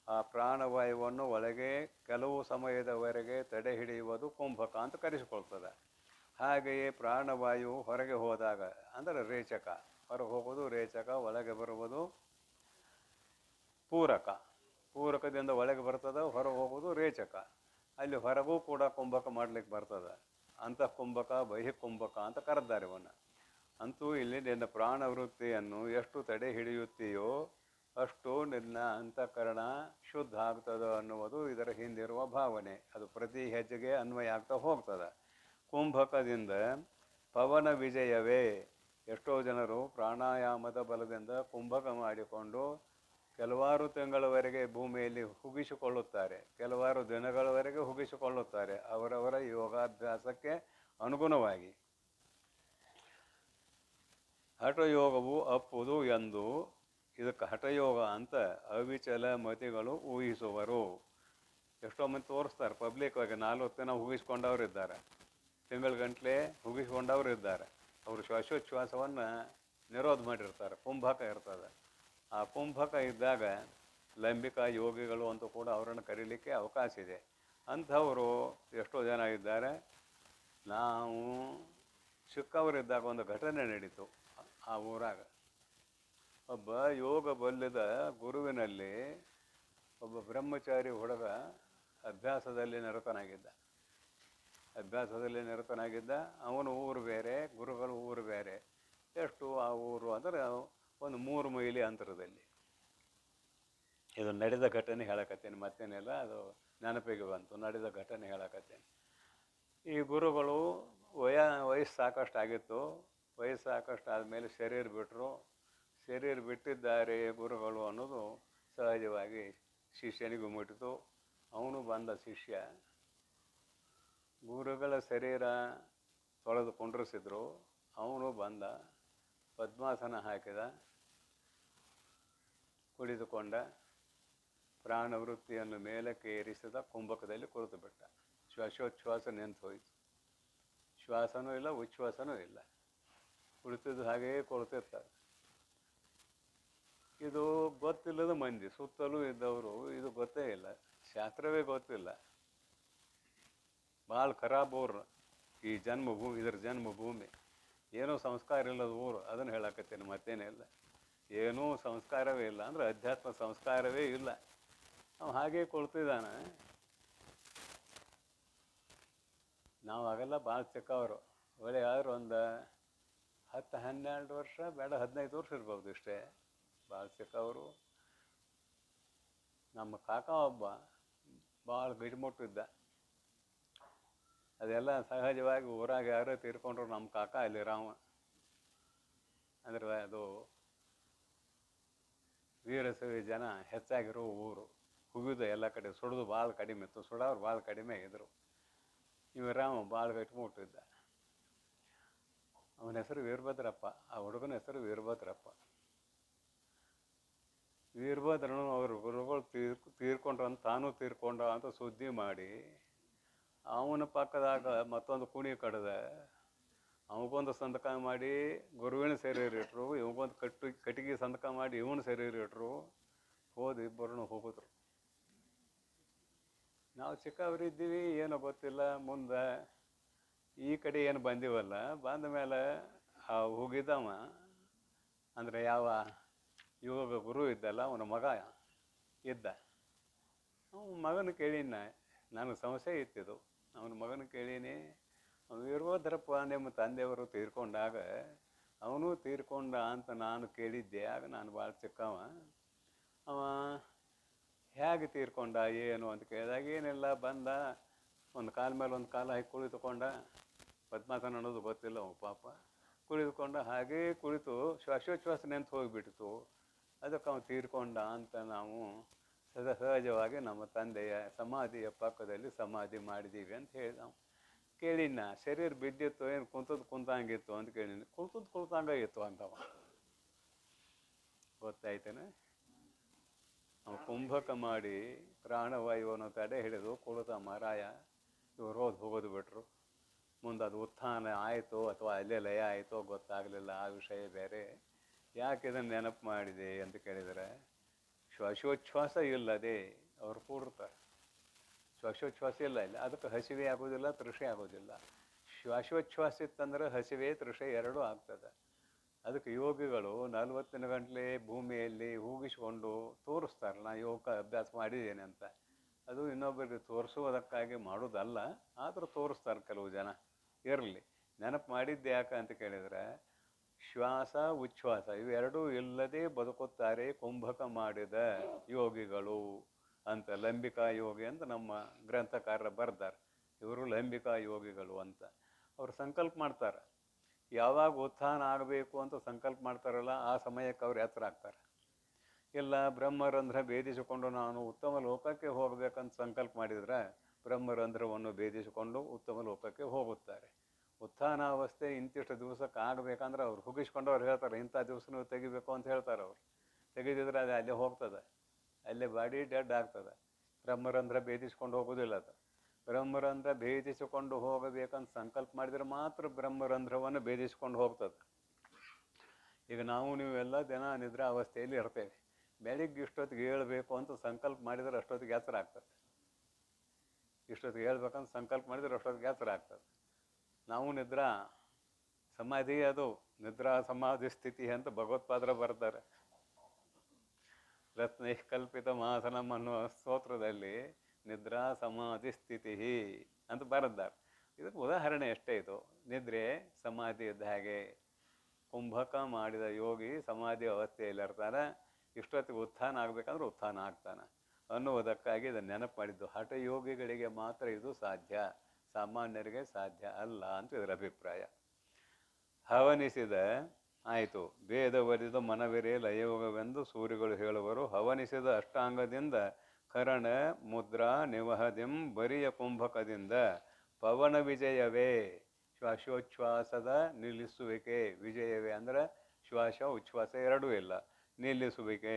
ಆ ಪ್ರಾಣವಾಯುವನ್ನು ಒಳಗೆ ಕೆಲವು ಸಮಯದವರೆಗೆ ತಡೆ ಹಿಡಿಯುವುದು ಕುಂಭಕ ಅಂತ ಕರೆಸಿಕೊಳ್ತದೆ. ಹಾಗೆಯೇ ಪ್ರಾಣವಾಯು ಹೊರಗೆ ಹೋದಾಗ ಅಂದರೆ ರೇಚಕ, ಹೊರಗೆ ಹೋಗೋದು ರೇಚಕ, ಒಳಗೆ ಬರುವುದು ಪೂರಕ. ಪೂರಕದಿಂದ ಒಳಗೆ ಬರ್ತದೆ, ಹೊರಗೆ ಹೋಗೋದು ರೇಚಕ. ಅಲ್ಲಿ ಹೊರಗೂ ಕೂಡ ಕುಂಭಕ ಮಾಡಲಿಕ್ಕೆ ಬರ್ತದೆ. ಅಂತಃಕುಂಭಕ ಬಹಿಕುಂಭಕ ಅಂತ ಕರೆದ್ದಾರೆ ಇವನ್ನ. ಅಂತೂ ಇಲ್ಲಿ ನಿನ್ನ ಪ್ರಾಣವೃತ್ತಿಯನ್ನು ಎಷ್ಟು ತಡೆ ಹಿಡಿಯುತ್ತೀಯೋ ಅಷ್ಟು ನಿನ್ನ ಅಂತಃಕರಣ ಶುದ್ಧ ಆಗ್ತದೆ ಅನ್ನುವುದು ಇದರ ಹಿಂದಿರುವ ಭಾವನೆ. ಅದು ಪ್ರತಿ ಹೆಜ್ಜೆಗೆ ಅನ್ವಯ ಆಗ್ತಾ ಹೋಗ್ತದೆ. ಕುಂಭಕದಿಂದ ಪವನ ವಿಜಯವೇ. ಎಷ್ಟೋ ಜನರು ಪ್ರಾಣಾಯಾಮದ ಬಲದಿಂದ ಕುಂಭಕ ಮಾಡಿಕೊಂಡು ಕೆಲವಾರು ತಿಂಗಳವರೆಗೆ ಭೂಮಿಯಲ್ಲಿ ಹುಗಿಸಿಕೊಳ್ಳುತ್ತಾರೆ, ಕೆಲವಾರು ದಿನಗಳವರೆಗೆ ಹುಗಿಸಿಕೊಳ್ಳುತ್ತಾರೆ, ಅವರವರ ಯೋಗಾಭ್ಯಾಸಕ್ಕೆ ಅನುಗುಣವಾಗಿ. ಹಠಯೋಗವು ಅಪ್ಪುದು ಎಂದು ಇದಕ್ಕೆ ಹಠಯೋಗ ಅಂತ ಅವಿಚಲ ಮತಿಗಳು ಊಹಿಸುವರು. ಎಷ್ಟೋ ಮಂದಿ ತೋರಿಸ್ತಾರೆ ಪಬ್ಲಿಕ್ ಆಗಿ, 4 ದಿನ ಹುಗಿಸ್ಕೊಂಡವ್ರು ಇದ್ದಾರೆ, ತಿಂಗಳ ಹುಗಿಸ್ಕೊಂಡವ್ರು ಇದ್ದಾರೆ. ಅವರು ಶ್ವಾಸೋಚ್ಛ್ವಾಸವನ್ನು ನಿರೋಧ ಮಾಡಿರ್ತಾರೆ, ಕುಂಭಕ ಇರ್ತದೆ. ಆ ಕುಂಭಕ ಇದ್ದಾಗ ಲಂಬಿಕ ಯೋಗಿಗಳು ಅಂತೂ ಕೂಡ ಅವರನ್ನು ಕರೀಲಿಕ್ಕೆ ಅವಕಾಶ ಇದೆ. ಅಂಥವರು ಎಷ್ಟೋ ಜನ ಇದ್ದಾರೆ. ನಾವು ಚಿಕ್ಕವರಿದ್ದಾಗ ಒಂದು ಘಟನೆ ನಡೀತು ಆ ಊರಾಗ. ಒಬ್ಬ ಯೋಗ ಬಲ್ಲದ ಗುರುವಿನಲ್ಲಿ ಒಬ್ಬ ಬ್ರಹ್ಮಚಾರಿ ಹುಡುಗ ಅಭ್ಯಾಸದಲ್ಲಿ ನಿರತನಾಗಿದ್ದ. ಅವನು ಊರು ಬೇರೆ, ಗುರುಗಳು ಊರು ಬೇರೆ. ಎಷ್ಟು ಆ ಊರು ಅಂದರೆ ಒಂದು 3 ಮೈಲಿ ಅಂತರದಲ್ಲಿ. ಇದು ನಡೆದ ಘಟನೆ ಹೇಳಕತ್ತೇನೆ, ಮತ್ತೇನೆಲ್ಲ ಅದು ನೆನಪಿಗೆ ಬಂತು. ನಡೆದ ಘಟನೆ ಹೇಳಕತ್ತೇನೆ. ಈ ಗುರುಗಳು ವಯಸ್ಸು ಸಾಕಷ್ಟು ಆಗಿತ್ತು. ವಯಸ್ಸು ಸಾಕಷ್ಟು ಆದಮೇಲೆ ಶರೀರ ಬಿಟ್ಟಿದ್ದಾರೆ ಗುರುಗಳು ಅನ್ನೋದು ಸಹಜವಾಗಿ ಶಿಷ್ಯನಿಗೂ ಮುಟ್ಟಿತು. ಅವನು ಬಂದ ಶಿಷ್ಯ, ಗುರುಗಳ ಶರೀರ ತೊಳೆದು ಕುಂಡ್ರಿಸಿದ್ರು. ಅವನು ಬಂದ, ಪದ್ಮಾಸನ ಹಾಕಿದ, ಕುಳಿತುಕೊಂಡ, ಪ್ರಾಣವೃತ್ತಿಯನ್ನು ಮೇಲಕ್ಕೆ ಏರಿಸಿದ, ಕುಂಭಕದಲ್ಲಿ ಕುಳಿತು ಬಿಟ್ಟ. ಶ್ವಾಸೋಚ್ಛ್ವಾಸ ನಿಂತು ಹೋಯಿತು. ಶ್ವಾಸನೂ ಇಲ್ಲ, ಉಚ್ಛ್ವಾಸನೂ ಇಲ್ಲ. ಕುಳಿತಿದ್ದು ಹಾಗೆಯೇ ಕೊಳ್ತಿರ್ತಾರೆ. ಇದು ಗೊತ್ತಿಲ್ಲದ ಮಂದಿ, ಸುತ್ತಲೂ ಇದ್ದವರು ಇದು ಗೊತ್ತೇ ಇಲ್ಲ, ಶಾಸ್ತ್ರವೇ ಗೊತ್ತಿಲ್ಲ. ಭಾಳ ಖರಾಬ್ ಊರು ಈ ಜನ್ಮಭೂಮಿ, ಇದರ ಜನ್ಮಭೂಮಿ. ಏನೂ ಸಂಸ್ಕಾರ ಇಲ್ಲದ ಊರು, ಅದನ್ನು ಹೇಳಕತ್ತೇನೆ, ಮತ್ತೇನಿಲ್ಲ. ಏನೂ ಸಂಸ್ಕಾರವೇ ಇಲ್ಲ ಅಂದರೆ ಅಧ್ಯಾತ್ಮ ಸಂಸ್ಕಾರವೇ ಇಲ್ಲ. ನಾವು ಹಾಗೇ ಕೊಳ್ತಿದ್ದಾನೆ. ನಾವು ಆಗೆಲ್ಲ ಭಾಳ ಚಿಕ್ಕವರು, ಒಳ್ಳೆ ಯಾರು ಒಂದು 10-12 ವರ್ಷ ಬೇಡ, 15 ವರ್ಷ ಇರ್ಬೋದು ಇಷ್ಟೇ. ಭಾಳ ಚಿಕ್ಕವರು. ನಮ್ಮ ಕಾಕ ಒಬ್ಬ ಭಾಳ ಗಡಿಮುಟ್ಟಿದ್ದ. ಅದೆಲ್ಲ ಸಹಜವಾಗಿ ಊರಾಗ ಯಾರೋ ತೀರ್ಕೊಂಡ್ರು ನಮ್ಮ ಕಾಕ ಅಲ್ಲಿ ರಾಮ. ಅಂದರೆ ಅದು ವೀರಶೈವ ಜನ ಹೆಚ್ಚಾಗಿರೋ ಊರು. ಹುಗಿದು ಎಲ್ಲ ಕಡೆ, ಸುಡೋದು ಭಾಳ ಕಡಿಮೆ ಇತ್ತು, ಸುಡೋರು ಭಾಳ ಕಡಿಮೆ ಇದ್ದರು. ಇವ ರಾಮ ಭಾಳ ಗಟ್ಟಿಮುಟ್ಟಿದ್ದ. ಅವನ ಹೆಸರು ವೀರಭದ್ರಪ್ಪ, ಆ ಹುಡುಗನ ಹೆಸರು ವೀರಭದ್ರಪ್ಪ. ವೀರಭದ್ರನು ಅವ್ರ ಗುರುಗಳು ತೀರ್ಕೊಂಡ್ರಂತ ತಾನೂ ತೀರ್ಕೊಂಡ ಅಂತ ಸುದ್ದಿ ಮಾಡಿ ಅವನ ಪಕ್ಕದಾಗ ಮತ್ತೊಂದು ಕುಣಿ ಕಡ್ದ, ಅವಗೊಂದು ಸಂತಕ ಮಾಡಿ ಗುರುವಿನ ಶರೀರ ಇಟ್ಟರು, ಇವಾಗೊಂದು ಕಟ್ಟಿಗೆ ಸಂತಕ ಮಾಡಿ ಇವನ ಶರೀರ ಇಟ್ಟರು. ಹೋದ ಇಬ್ಬರನ್ನು ಹೋಗಿದ್ರು. ನಾವು ಚಿಕ್ಕವರಿದ್ದೀವಿ, ಏನೋ ಗೊತ್ತಿಲ್ಲ. ಮುಂದೆ ಈ ಕಡೆ ಏನು ಬಂದಿವಲ್ಲ, ಬಂದ ಮೇಲೆ ಆ ಹೋಗಿದ್ದವ ಅಂದರೆ ಯಾವ ಯೋಗ ಗುರು ಇದ್ದಲ್ಲ, ಅವನ ಮಗ ಇದ್ದ. ಅವನ ಮಗನ ಕೇಳೀನಿ, ನನಗೆ ಸಂಶಯ ಇತ್ತಿದು. ಅವನ ಮಗನ ಕೇಳೀನಿ, ವೀರಭದ್ರಪ್ಪ ನಿಮ್ಮ ತಂದೆಯವರು ತೀರ್ಕೊಂಡಾಗ ಅವನು ತೀರ್ಕೊಂಡ ಅಂತ ನಾನು ಕೇಳಿದ್ದೆ. ಆಗ ನಾನು ಭಾಳ ಚಿಕ್ಕವ. ಅವ ಹೇಗೆ ತೀರ್ಕೊಂಡ ಏನು ಅಂತ ಕೇಳಿದಾಗ ಏನಿಲ್ಲ, ಬಂದ ಒಂದು ಕಾಲ ಮೇಲೆ ಒಂದು ಕಾಲ ಹಾಕಿ ಕುಳಿತುಕೊಂಡ. ಪದ್ಮಾಸನ ಅನ್ನೋದು ಗೊತ್ತಿಲ್ಲ ಅವ ಪಾಪ. ಕುಳಿತುಕೊಂಡ, ಹಾಗೇ ಕುಳಿತು ಶ್ವಾಸೋಚ್ಛ್ವಾಸ ನಿಂತು ಹೋಗಿಬಿಟ್ಟಿತು. ಅದಕ್ಕೆ ಅವನು ತೀರ್ಕೊಂಡ ಅಂತ ನಾವು ಸಹಜವಾಗಿ ನಮ್ಮ ತಂದೆಯ ಸಮಾಧಿಯ ಪಕ್ಕದಲ್ಲಿ ಸಮಾಧಿ ಮಾಡಿದ್ದೀವಿ ಅಂತ ಹೇಳಿದ. ಕೇಳಿನ ಶರೀರ ಬಿದ್ದಿತ್ತು ಏನು ಕುಂತಂಗಿತ್ತು ಅಂತ ಕೇಳಿನ ಕುಳ್ತಂಗಾಗಿತ್ತು ಅಂತವ. ಗೊತ್ತಾಯ್ತೇನೆ. ಅವ ಕುಂಭಕ ಮಾಡಿ ಪ್ರಾಣವಾಯುವನ್ನು ತಡೆ ಹಿಡಿದು ಕುಳಿತ ಮರಾಯ ಇವರು ಹೋಗೋದು ಬಿಟ್ರು. ಮುಂದೆ ಅದು ಉತ್ಥಾನ ಆಯಿತು ಅಥವಾ ಅಲ್ಲೇ ಲಯ ಆಯಿತೋ ಗೊತ್ತಾಗಲಿಲ್ಲ, ಆ ವಿಷಯ ಬೇರೆ. ಯಾಕೆ ಇದನ್ನು ನೆನಪು ಮಾಡಿದೆ ಅಂತ ಕೇಳಿದರೆ, ಶ್ವಾಸೋಚ್ಛ್ವಾಸ ಇಲ್ಲದೆ ಅವ್ರು ಕೂಡ್ತಾರೆ. ಶ್ವಾಸೋಚ್ಛ್ವಾಸ ಇಲ್ಲ ಅದಕ್ಕೆ ಹಸಿವೆ ಆಗೋದಿಲ್ಲ, ತೃಷೆ ಆಗೋದಿಲ್ಲ. ಶ್ವಾಸೋಚ್ಛ್ವಾಸ ಇತ್ತಂದ್ರೆ ಹಸಿವೆ ತೃಷೆ ಎರಡೂ ಆಗ್ತದೆ. ಅದಕ್ಕೆ ಯೋಗಿಗಳು 40 ಗಂಟಲೆ ಭೂಮಿಯಲ್ಲಿ ಹೂಗಿಸ್ಕೊಂಡು ತೋರಿಸ್ತಾರೆ, ನಾ ಯೋಗ ಅಭ್ಯಾಸ ಮಾಡಿದ್ದೇನೆ ಅಂತ. ಅದು ಇನ್ನೊಬ್ಬರಿಗೆ ತೋರಿಸುವುದಕ್ಕಾಗಿ ಮಾಡೋದಲ್ಲ, ಆದರೂ ತೋರಿಸ್ತಾರೆ ಕೆಲವು ಜನ. ಇರಲಿ, ನೆನಪು ಮಾಡಿದ್ದೆ ಯಾಕೆ ಅಂತ ಕೇಳಿದರೆ, ಶ್ವಾಸ ಉಚ್ಛ್ವಾಸ ಇವೆರಡೂ ಇಲ್ಲದೆ ಬದುಕುತ್ತಾರೆ ಕುಂಭಕ ಮಾಡಿದ ಯೋಗಿಗಳು ಅಂತ. ಲಂಬಿಕಾ ಯೋಗಿ ಅಂತ ನಮ್ಮ ಗ್ರಂಥಕಾರರ ಬರ್ದಾರೆ. ಇವರು ಲಂಬಿಕಾ ಯೋಗಿಗಳು ಅಂತ. ಅವರು ಸಂಕಲ್ಪ ಮಾಡ್ತಾರೆ, ಯಾವಾಗ ಉತ್ಥಾನ ಆಗಬೇಕು ಅಂತ ಸಂಕಲ್ಪ ಮಾಡ್ತಾರಲ್ಲ, ಆ ಸಮಯಕ್ಕೆ ಅವ್ರು ಎತ್ತರ ಆಗ್ತಾರೆ. ಇಲ್ಲ ಬ್ರಹ್ಮರಂಧ್ರ ಭೇದಿಸಿಕೊಂಡು ನಾನು ಉತ್ತಮ ಲೋಕಕ್ಕೆ ಹೋಗಬೇಕಂತ ಸಂಕಲ್ಪ ಮಾಡಿದರೆ ಬ್ರಹ್ಮರಂಧ್ರವನ್ನು ಭೇದಿಸಿಕೊಂಡು ಉತ್ತಮ ಲೋಕಕ್ಕೆ ಹೋಗುತ್ತಾರೆ. ಉತ್ಥಾನಾವಸ್ಥೆ ಇಂತಿಷ್ಟು ದಿವಸಕ್ಕೆ ಆಗಬೇಕಂದ್ರೆ ಅವ್ರು ಹುಗಿಸ್ಕೊಂಡು ಅವ್ರು ಹೇಳ್ತಾರೆ, ಇಂಥ ದಿವಸ ನೀವು ತೆಗಿಬೇಕು ಅಂತ ಹೇಳ್ತಾರೆ. ಅವರು ತೆಗೆದಿದ್ರೆ ಅದು ಅಲ್ಲೇ ಹೋಗ್ತದೆ, ಅಲ್ಲೇ ಬಾಡಿ ಡೆಡ್ ಆಗ್ತದೆ. ಬ್ರಹ್ಮರಂಧ್ರ ಭೇದಿಸ್ಕೊಂಡು ಹೋಗೋದಿಲ್ಲ. ಅದು ಬ್ರಹ್ಮರಂಧ್ರ ಭೇದಿಸಿಕೊಂಡು ಹೋಗಬೇಕಂತ ಸಂಕಲ್ಪ ಮಾಡಿದರೆ ಮಾತ್ರ ಬ್ರಹ್ಮರಂಧ್ರವನ್ನು ಭೇದಿಸ್ಕೊಂಡು ಹೋಗ್ತದೆ. ಈಗ ನೀವೆಲ್ಲ ದಿನ ನಿದ್ರೆ ಅವಸ್ಥೆಯಲ್ಲಿ ಇರ್ತೇವೆ. ಬೆಳಿಗ್ಗೆ ಇಷ್ಟೊತ್ತಿಗೆ ಹೇಳ್ಬೇಕು ಅಂತ ಸಂಕಲ್ಪ ಮಾಡಿದರೆ ಅಷ್ಟೊತ್ತಿಗೆ ಎತ್ತರ ಆಗ್ತದೆ. ಇಷ್ಟೊತ್ತಿಗೆ ಹೇಳ್ಬೇಕಂತ ಸಂಕಲ್ಪ ಮಾಡಿದರೆ ಅಷ್ಟೊತ್ತಿಗೆ ಎತ್ತರ ಆಗ್ತದೆ. ನಿದ್ರಾ ಸಮಾಧಿ, ಅದು ನಿದ್ರಾ ಸಮಾಧಿ ಸ್ಥಿತಿ ಅಂತ ಭಗವತ್ಪಾದರ ಬರ್ತಾರೆ. ರತ್ನೈಕಲ್ಪಿತ ಮಾಸನಂ ಅನ್ನುವ ಸ್ತೋತ್ರದಲ್ಲಿ ನಿದ್ರಾ ಸಮಾಧಿ ಸ್ಥಿತಿ ಅಂತ ಬರೆದ್ದಾರೆ. ಇದಕ್ಕೆ ಉದಾಹರಣೆ ಎಷ್ಟೇ ಇದು. ನಿದ್ರೆ ಸಮಾಧಿ ಇದ್ದ ಹಾಗೆ. ಕುಂಭಕ ಮಾಡಿದ ಯೋಗಿ ಸಮಾಧಿ ಅವಸ್ಥೆಯಲ್ಲಿರ್ತಾನೆ. ಇಷ್ಟೊತ್ತಿಗೆ ಉತ್ಥಾನ ಆಗಬೇಕಂದ್ರೆ ಉತ್ಥಾನ ಆಗ್ತಾನೆ ಅನ್ನುವುದಕ್ಕಾಗಿ ಇದನ್ನು ನೆನಪು ಮಾಡಿದ್ದು. ಹಠಯೋಗಿಗಳಿಗೆ ಮಾತ್ರ ಇದು ಸಾಧ್ಯ, ಸಾಮಾನ್ಯರಿಗೆ ಸಾಧ್ಯ ಅಲ್ಲ ಅಂತ ಇದರ ಅಭಿಪ್ರಾಯ. ಹವನಿಸಿದ ಆಯಿತು, ಭೇದ ಒಲಿದ ಮನವಿರೇ ಲಯಯೋಗವೆಂದು ಸೂರ್ಯಗಳು ಹೇಳುವರು. ಹವನಿಸಿದ ಅಷ್ಟಾಂಗದಿಂದ ಕರಣ ಮುದ್ರಾ ನಿವಹದಿಂ ಬರಿಯ ಕುಂಭಕದಿಂದ ಪವನ ವಿಜಯವೇ, ಶ್ವಾಸೋಚ್ಛ್ವಾಸದ ನಿಲ್ಲಿಸುವಿಕೆ. ವಿಜಯವೇ ಅಂದರೆ ಶ್ವಾಸ ಉಚ್ಛ್ವಾಸ ಎರಡೂ ಇಲ್ಲ, ನಿಲ್ಲಿಸುವಿಕೆ.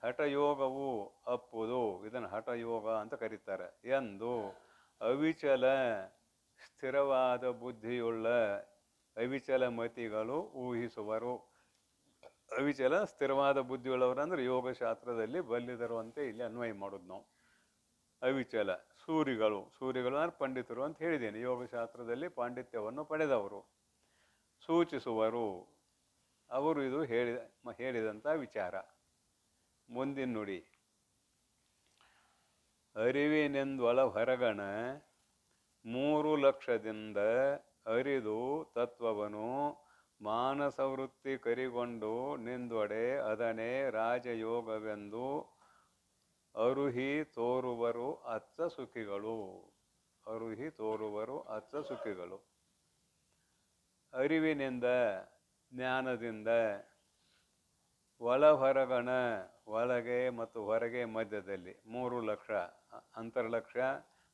ಹಠಯೋಗವು ಅಪ್ಪುದು, ಇದನ್ನು ಹಠಯೋಗ ಅಂತ ಕರೀತಾರೆ ಎಂದು ಅವಿಚಲ ಸ್ಥಿರವಾದ ಬುದ್ಧಿಯುಳ್ಳ ಅವಿಚಲ ಮತಿಗಳು ಊಹಿಸುವರು. ಅವಿಚಲ ಸ್ಥಿರವಾದ ಬುದ್ಧಿಯುಳ್ಳವರು ಅಂದರೆ ಯೋಗಶಾಸ್ತ್ರದಲ್ಲಿ ಬಲ್ಲಿದರು ಅಂತ ಇಲ್ಲಿ ಅನ್ವಯ ಮಾಡೋದು ನಾವು. ಅವಿಚಲ ಸೂರಿಗಳು ಅಂದರೆ ಪಂಡಿತರು ಅಂತ ಹೇಳಿದ್ದೇನೆ. ಯೋಗಶಾಸ್ತ್ರದಲ್ಲಿ ಪಾಂಡಿತ್ಯವನ್ನು ಪಡೆದವರು. ಸೂಚಿಸುವರು, ಅವರು ಇದು ಹೇಳಿದಂಥ ವಿಚಾರ. ಮುಂದಿನ ನುಡಿ. ಅರಿವಿನೆಂದೊಳ ಹೊರಗಣ 3 ಲಕ್ಷದಿಂದ ಅರಿದು ತತ್ವವನು ಮಾನಸವೃತ್ತಿ ಕರಿಗೊಂಡು ನಿಂದೊಡೆ ಅದನೇ ರಾಜಯೋಗವೆಂದು ಅರುಹಿ ತೋರುವರು ಅಚ್ಚ ಸುಖಿಗಳು. ಅರುಹಿ ತೋರುವರು ಅಚ್ಚ ಸುಖಿಗಳು. ಅರಿವಿನಿಂದ, ಜ್ಞಾನದಿಂದ, ಒಳ ಹೊರಗಣ ಒಳಗೆ ಮತ್ತು ಹೊರಗೆ ಮಧ್ಯದಲ್ಲಿ 3 ಲಕ್ಷ, ಅಂತರ್ಲಕ್ಷ್ಯ,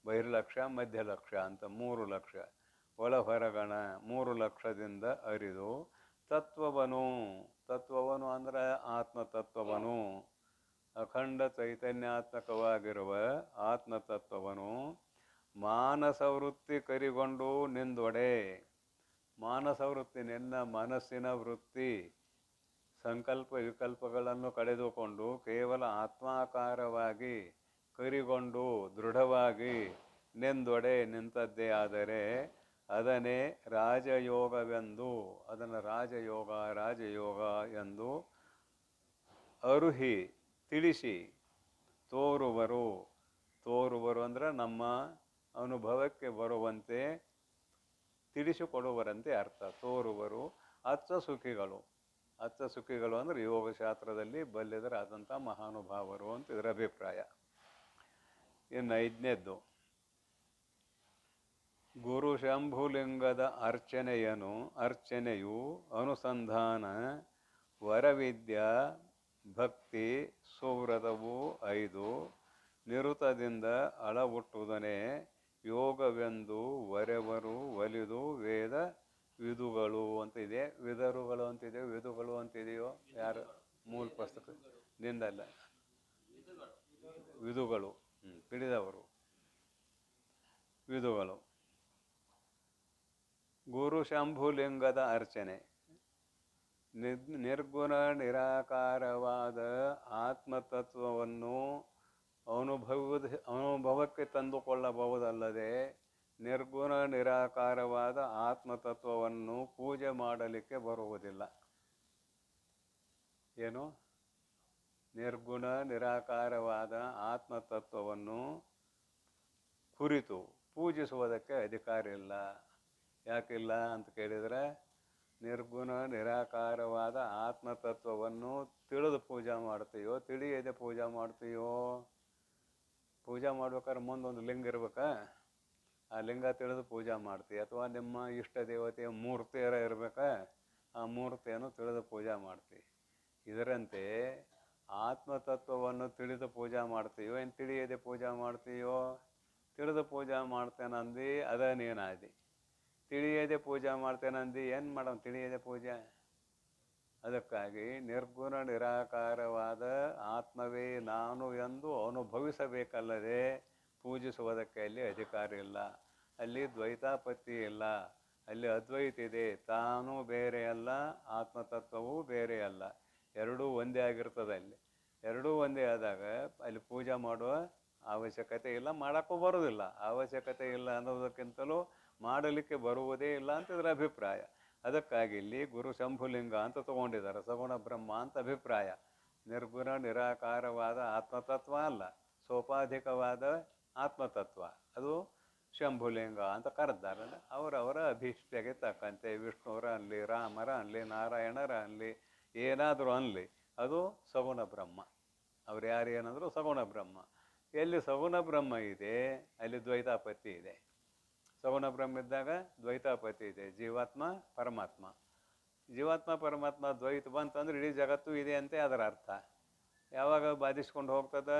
ಬಹಿರ್ಲಕ್ಷ್ಯ, ಮಧ್ಯಲಕ್ಷ್ಯ ಅಂತ 3 ಲಕ್ಷ. ಒಳ ಹೊರಗಣ 3 ಲಕ್ಷದಿಂದ ಅರಿದು ತತ್ವವನು ಅಂದರೆ ಆತ್ಮತತ್ವವನು, ಅಖಂಡ ಚೈತನ್ಯಾತ್ಮಕವಾಗಿರುವ ಆತ್ಮತತ್ವವನು ಮಾನಸವೃತ್ತಿ ಕರಿಗೊಂಡು ನಿಂದೊಡೆ. ಮಾನಸವೃತ್ತಿ, ನಿನ್ನ ಮನಸ್ಸಿನ ವೃತ್ತಿ, ಸಂಕಲ್ಪ ವಿಕಲ್ಪಗಳನ್ನು ಕಳೆದುಕೊಂಡು ಕೇವಲ ಆತ್ಮಾಕಾರವಾಗಿ ಕರಿಗೊಂಡು ದೃಢವಾಗಿ ನಿಂದೊಡೆ ನಿಂತದ್ದೇ ಆದರೆ ಅದನ್ನೇ ರಾಜಯೋಗವೆಂದು, ಅದನ್ನು ರಾಜಯೋಗ ಎಂದು ಅರುಹಿ ತಿಳಿಸಿ ತೋರುವರು ಅಂದರೆ ನಮ್ಮ ಅನುಭವಕ್ಕೆ ಬರುವಂತೆ ತಿಳಿಸಿಕೊಡುವರಂತೆ ಅರ್ಥ. ತೋರುವರು ಅಚ್ಚ ಸುಖಿಗಳು. ಅಚ್ಚ ಸುಖಿಗಳು ಅಂದರೆ ಯೋಗಶಾಸ್ತ್ರದಲ್ಲಿ ಬಲ್ಲಿದರಾದಂಥ ಮಹಾನುಭಾವರು ಅಂತ ಇದರ ಅಭಿಪ್ರಾಯ. ಇನ್ನು 5ನೇದ್ದು, ಗುರು ಶಂಭುಲಿಂಗದ ಅರ್ಚನೆಯು ಅನುಸಂಧಾನ ವರವಿದ್ಯಾ ಭಕ್ತಿ ಸುವ್ರತವು 5 ನಿರುತದಿಂದ ಅಳವುಟ್ಟುದನೆ ಯೋಗವೆಂದು ವರೆವರು ಒಲಿದು ವೇದ ವಿದುಗಳು ಅಂತ ಇದೆ, ವಿದರುಗಳು ಅಂತಿದೆ, ವಿದುಗಳು ಅಂತಿದೆಯೋ? ಯಾರು ಮೂಲ ಪುಸ್ತಕ ನಿಂದಲ್ಲ, ವಿದುಗಳು ತಿಳಿದವರು ವಿದುಗಳು. ಗುರು ಶಂಭುಲಿಂಗದ ಅರ್ಚನೆ. ನಿರ್ಗುಣ ನಿರಾಕಾರವಾದ ಆತ್ಮತತ್ವವನ್ನು ಅನುಭವಕ್ಕೆ ತಂದುಕೊಳ್ಳಬಹುದಲ್ಲದೆ ನಿರ್ಗುಣ ನಿರಾಕಾರವಾದ ಆತ್ಮತತ್ವವನ್ನು ಪೂಜೆ ಮಾಡಲಿಕ್ಕೆ ಬರುವುದಿಲ್ಲ. ಏನು? ನಿರ್ಗುಣ ನಿರಾಕಾರವಾದ ಆತ್ಮತತ್ವವನ್ನು ಕುರಿತು ಪೂಜಿಸುವುದಕ್ಕೆ ಅಧಿಕಾರ ಇಲ್ಲ. ಯಾಕಿಲ್ಲ ಅಂತ ಕೇಳಿದರೆ, ನಿರ್ಗುಣ ನಿರಾಕಾರವಾದ ಆತ್ಮತತ್ವವನ್ನು ತಿಳಿದು ಪೂಜೆ ಮಾಡ್ತೀಯೋ, ತಿಳಿಯದೆ ಪೂಜೆ ಮಾಡ್ತೀಯೋ? ಪೂಜೆ ಮಾಡ್ಬೇಕಾದ್ರೆ ಮುಂದೊಂದು ಲಿಂಗ ಇರ್ಬೇಕಾ? ಆ ಲಿಂಗ ತಿಳಿದು ಪೂಜೆ ಮಾಡ್ತೀವಿ. ಅಥವಾ ನಿಮ್ಮ ಇಷ್ಟ ದೇವತೆಯ ಮೂರ್ತಿಯರ ಇರಬೇಕಾ? ಆ ಮೂರ್ತಿಯನ್ನು ತಿಳಿದು ಪೂಜೆ ಮಾಡ್ತೀವಿ. ಇದರಂತೆ ಆತ್ಮತತ್ವವನ್ನು ತಿಳಿದು ಪೂಜೆ ಮಾಡ್ತೀಯೋ, ಏನು ತಿಳಿಯದೆ ಪೂಜೆ ಮಾಡ್ತೀಯೋ? ತಿಳಿದು ಪೂಜೆ ಮಾಡ್ತೇನಂದು ಅದ ನೀನಾದಿ. ತಿಳಿಯದೆ ಪೂಜೆ ಮಾಡ್ತೇನಂದು ಏನು ಮಾಡೋಣ? ತಿಳಿಯದೆ ಪೂಜೆ. ಅದಕ್ಕಾಗಿ ನಿರ್ಗುಣ ನಿರಾಕಾರವಾದ ಆತ್ಮವೇ ನಾನು ಎಂದು ಅನುಭವಿಸಬೇಕಲ್ಲದೆ ಪೂಜಿಸುವುದಕ್ಕೆ ಅಲ್ಲಿ ಅಧಿಕಾರ ಇಲ್ಲ. ಅಲ್ಲಿ ದ್ವೈತಾಪತ್ತಿ ಇಲ್ಲ, ಅಲ್ಲಿ ಅದ್ವೈತ ಇದೆ. ತಾನು ಬೇರೆ ಅಲ್ಲ, ಆತ್ಮತತ್ವವೂ ಬೇರೆ ಅಲ್ಲ, ಎರಡೂ ಒಂದೇ ಆಗಿರ್ತದೆ. ಅಲ್ಲಿ ಎರಡೂ ಒಂದೇ ಆದಾಗ ಅಲ್ಲಿ ಪೂಜೆ ಮಾಡುವ ಅವಶ್ಯಕತೆ ಇಲ್ಲ, ಮಾಡೋಕ್ಕೂ ಬರೋದಿಲ್ಲ. ಅವಶ್ಯಕತೆ ಇಲ್ಲ ಅನ್ನೋದಕ್ಕಿಂತಲೂ ಮಾಡಲಿಕ್ಕೆ ಬರುವುದೇ ಇಲ್ಲ ಅಂತ ಇದರ ಅಭಿಪ್ರಾಯ. ಅದಕ್ಕಾಗಿ ಇಲ್ಲಿ ಗುರು ಶಂಭುಲಿಂಗ ಅಂತ ತಗೊಂಡಿದ್ದಾರೆ, ಸಗುಣ ಬ್ರಹ್ಮ ಅಂತ ಅಭಿಪ್ರಾಯ. ನಿರ್ಗುಣ ನಿರಾಕಾರವಾದ ಆತ್ಮತತ್ವ ಅಲ್ಲ, ಸೋಪಾಧಿಕವಾದ ಆತ್ಮತತ್ವ, ಅದು ಶಂಭುಲಿಂಗ ಅಂತ ಕರೆದಾರಲ್ಲ. ಅವರವರ ಅಭೀಷ್ಟೆಗೆ ತಕ್ಕಂತೆ ವಿಷ್ಣುವರ ಅನ್ನಲಿ, ರಾಮರ ಅನ್ನಲಿ, ನಾರಾಯಣರ ಅನ್ನಲಿ, ಏನಾದರೂ ಅನ್ನಲಿ, ಅದು ಸಗುಣ ಬ್ರಹ್ಮ. ಅವ್ರು ಯಾರು ಏನಂದ್ರು ಸಗುಣ ಬ್ರಹ್ಮ. ಎಲ್ಲಿ ಸಗುಣ ಬ್ರಹ್ಮ ಇದೆ ಅಲ್ಲಿ ದ್ವೈತಾಪತ್ತಿ ಇದೆ. ಸಗುಣ ಬ್ರಹ್ಮ ಇದ್ದಾಗ ದ್ವೈತಾಪತ್ತಿ ಇದೆ. ಜೀವಾತ್ಮ ಪರಮಾತ್ಮ, ಜೀವಾತ್ಮ ಪರಮಾತ್ಮ ದ್ವೈತ ಬಂತಂದ್ರೆ ಇಡೀ ಜಗತ್ತು ಇದೆ ಅಂತೆ ಅದರ ಅರ್ಥ. ಯಾವಾಗ ಬಾಧಿಸ್ಕೊಂಡು ಹೋಗ್ತದೆ?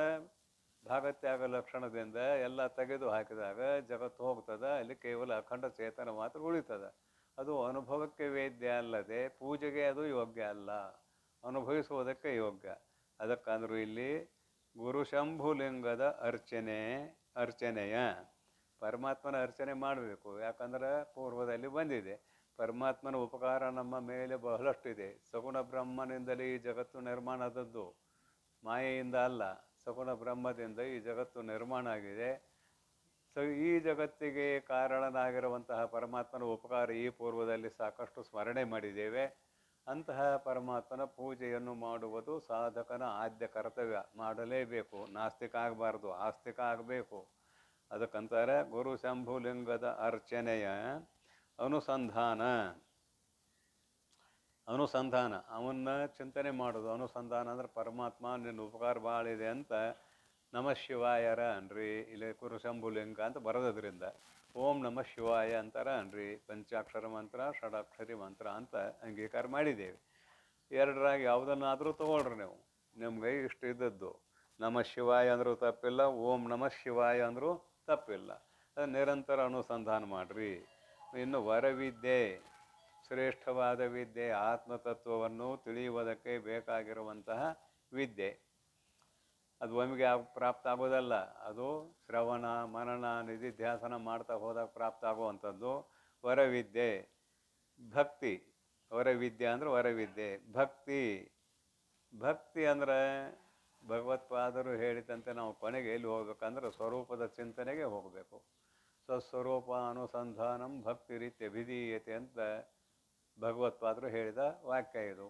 ಭಾಗತ್ಯಾಗ ಲಕ್ಷಣದಿಂದ ಎಲ್ಲ ತೆಗೆದು ಹಾಕಿದಾಗ ಜಗತ್ತು ಹೋಗ್ತದೆ. ಅಲ್ಲಿ ಕೇವಲ ಅಖಂಡ ಚೇತನ ಮಾತ್ರ ಉಳಿತದೆ. ಅದು ಅನುಭವಕ್ಕೆ ವೇದ್ಯ ಅಲ್ಲದೆ ಪೂಜೆಗೆ ಅದು ಯೋಗ್ಯ ಅಲ್ಲ, ಅನುಭವಿಸುವುದಕ್ಕೆ ಯೋಗ್ಯ. ಅದಕ್ಕಂದ್ರೂ ಇಲ್ಲಿ ಗುರು ಶಂಭುಲಿಂಗದ ಅರ್ಚನೆಯ ಪರಮಾತ್ಮನ ಅರ್ಚನೆ ಮಾಡಬೇಕು. ಯಾಕಂದ್ರೆ ಪೂರ್ವದಲ್ಲಿ ಬಂದಿದೆ, ಪರಮಾತ್ಮನ ಉಪಕಾರ ನಮ್ಮ ಮೇಲೆ ಬಹಳಷ್ಟಿದೆ. ಸಗುಣ ಬ್ರಹ್ಮನಿಂದಲೇ ಈ ಜಗತ್ತು ನಿರ್ಮಾಣ ಆದದ್ದು, ಮಾಯೆಯಿಂದ ಅಲ್ಲ, ಸಗುಣ ಬ್ರಹ್ಮದಿಂದ ಈ ಜಗತ್ತು ನಿರ್ಮಾಣ ಆಗಿದೆ. ಈ ಜಗತ್ತಿಗೆ ಕಾರಣನಾಗಿರುವಂತಹ ಪರಮಾತ್ಮನ ಉಪಕಾರ ಈ ಪೂರ್ವದಲ್ಲಿ ಸಾಕಷ್ಟು ಸ್ಮರಣೆ ಮಾಡಿದ್ದೇವೆ. ಅಂತಹ ಪರಮಾತ್ಮನ ಪೂಜೆಯನ್ನು ಮಾಡುವುದು ಸಾಧಕನ ಆದ್ಯ ಕರ್ತವ್ಯ. ಮಾಡಲೇಬೇಕು. ನಾಸ್ತಿಕ ಆಗಬಾರ್ದು, ಆಸ್ತಿಕ ಆಗಬೇಕು. ಅದಕ್ಕಂತಾರೆ ಗುರು ಶಂಭುಲಿಂಗದ ಅರ್ಚನೆಯ ಅನುಸಂಧಾನ. ಅವನ್ನ ಚಿಂತನೆ ಮಾಡೋದು. ಅನುಸಂಧಾನ ಅಂದ್ರೆ ಪರಮಾತ್ಮ ನಿನ್ನ ಉಪಕಾರ ಭಾಳ ಇದೆ ಅಂತ ನಮ ಶಿವಾಯರ ಅನ್ರಿ. ಇಲ್ಲಿ ಗುರು ಶಂಭುಲಿಂಗ ಅಂತ ಬರೋದ್ರಿಂದ ಓಂ ನಮ ಶಿವಾಯ ಅಂತಾರ ಅನ್ರಿ. ಪಂಚಾಕ್ಷರ ಮಂತ್ರ, ಷಡಾಕ್ಷರಿ ಮಂತ್ರ ಅಂತ ಅಂಗೀಕಾರ ಮಾಡಿದ್ದೇವೆ. ಎರಡರಾಗಿ ಯಾವುದನ್ನಾದರೂ ತಗೊಳ್ರಿ ನೀವು, ನಿಮ್ಗೆ ಇಷ್ಟ ಇದ್ದದ್ದು. ನಮ ಶಿವಾಯ ಅಂದರೂ ತಪ್ಪಿಲ್ಲ, ಓಂ ನಮ ಶಿವಾಯ ಅಂದರೂ ತಪ್ಪಿಲ್ಲ. ಅದು ನಿರಂತರ ಅನುಸಂಧಾನ ಮಾಡಿರಿ. ಇನ್ನು ವರವಿದ್ಯೆ, ಶ್ರೇಷ್ಠವಾದ ವಿದ್ಯೆ, ಆತ್ಮತತ್ವವನ್ನು ತಿಳಿಯುವುದಕ್ಕೆ ಬೇಕಾಗಿರುವಂತಹ ವಿದ್ಯೆ. ಅದು ಒಮ್ಮೆಗೆ ಪ್ರಾಪ್ತ ಆಗೋದಲ್ಲ, ಅದು ಶ್ರವಣ ಮನನ ನಿಧಿಧ್ಯಾಸನ ಮಾಡ್ತಾ ಹೋದಾಗ ಪ್ರಾಪ್ತ ಆಗುವಂಥದ್ದು ವರವಿದ್ಯೆ. ಭಕ್ತಿ, ವರವಿದ್ಯೆ ಅಂದ್ರೆ ವರವಿದ್ಯೆ. ಭಕ್ತಿ ಅಂದ್ರೆ ಭಗವತ್ಪಾದರು ಹೇಳಿದಂತೆ ನಾವು ಕೊನೆಗೆ ಎಲ್ಲಿ ಹೋಗ್ಬೇಕಂದ್ರೆ ಸ್ವರೂಪದ ಚಿಂತನೆಗೆ ಹೋಗಬೇಕು. ಸ್ವಸ್ವರೂಪ ಅನುಸಂಧಾನಂ ಭಕ್ತಿ ರೀತ್ಯ ವಿಧೀಯತೆ ಅಂತ ಭಗವತ್ಪಾದರು ಹೇಳಿದ ವಾಕ್ಯ ಇದು.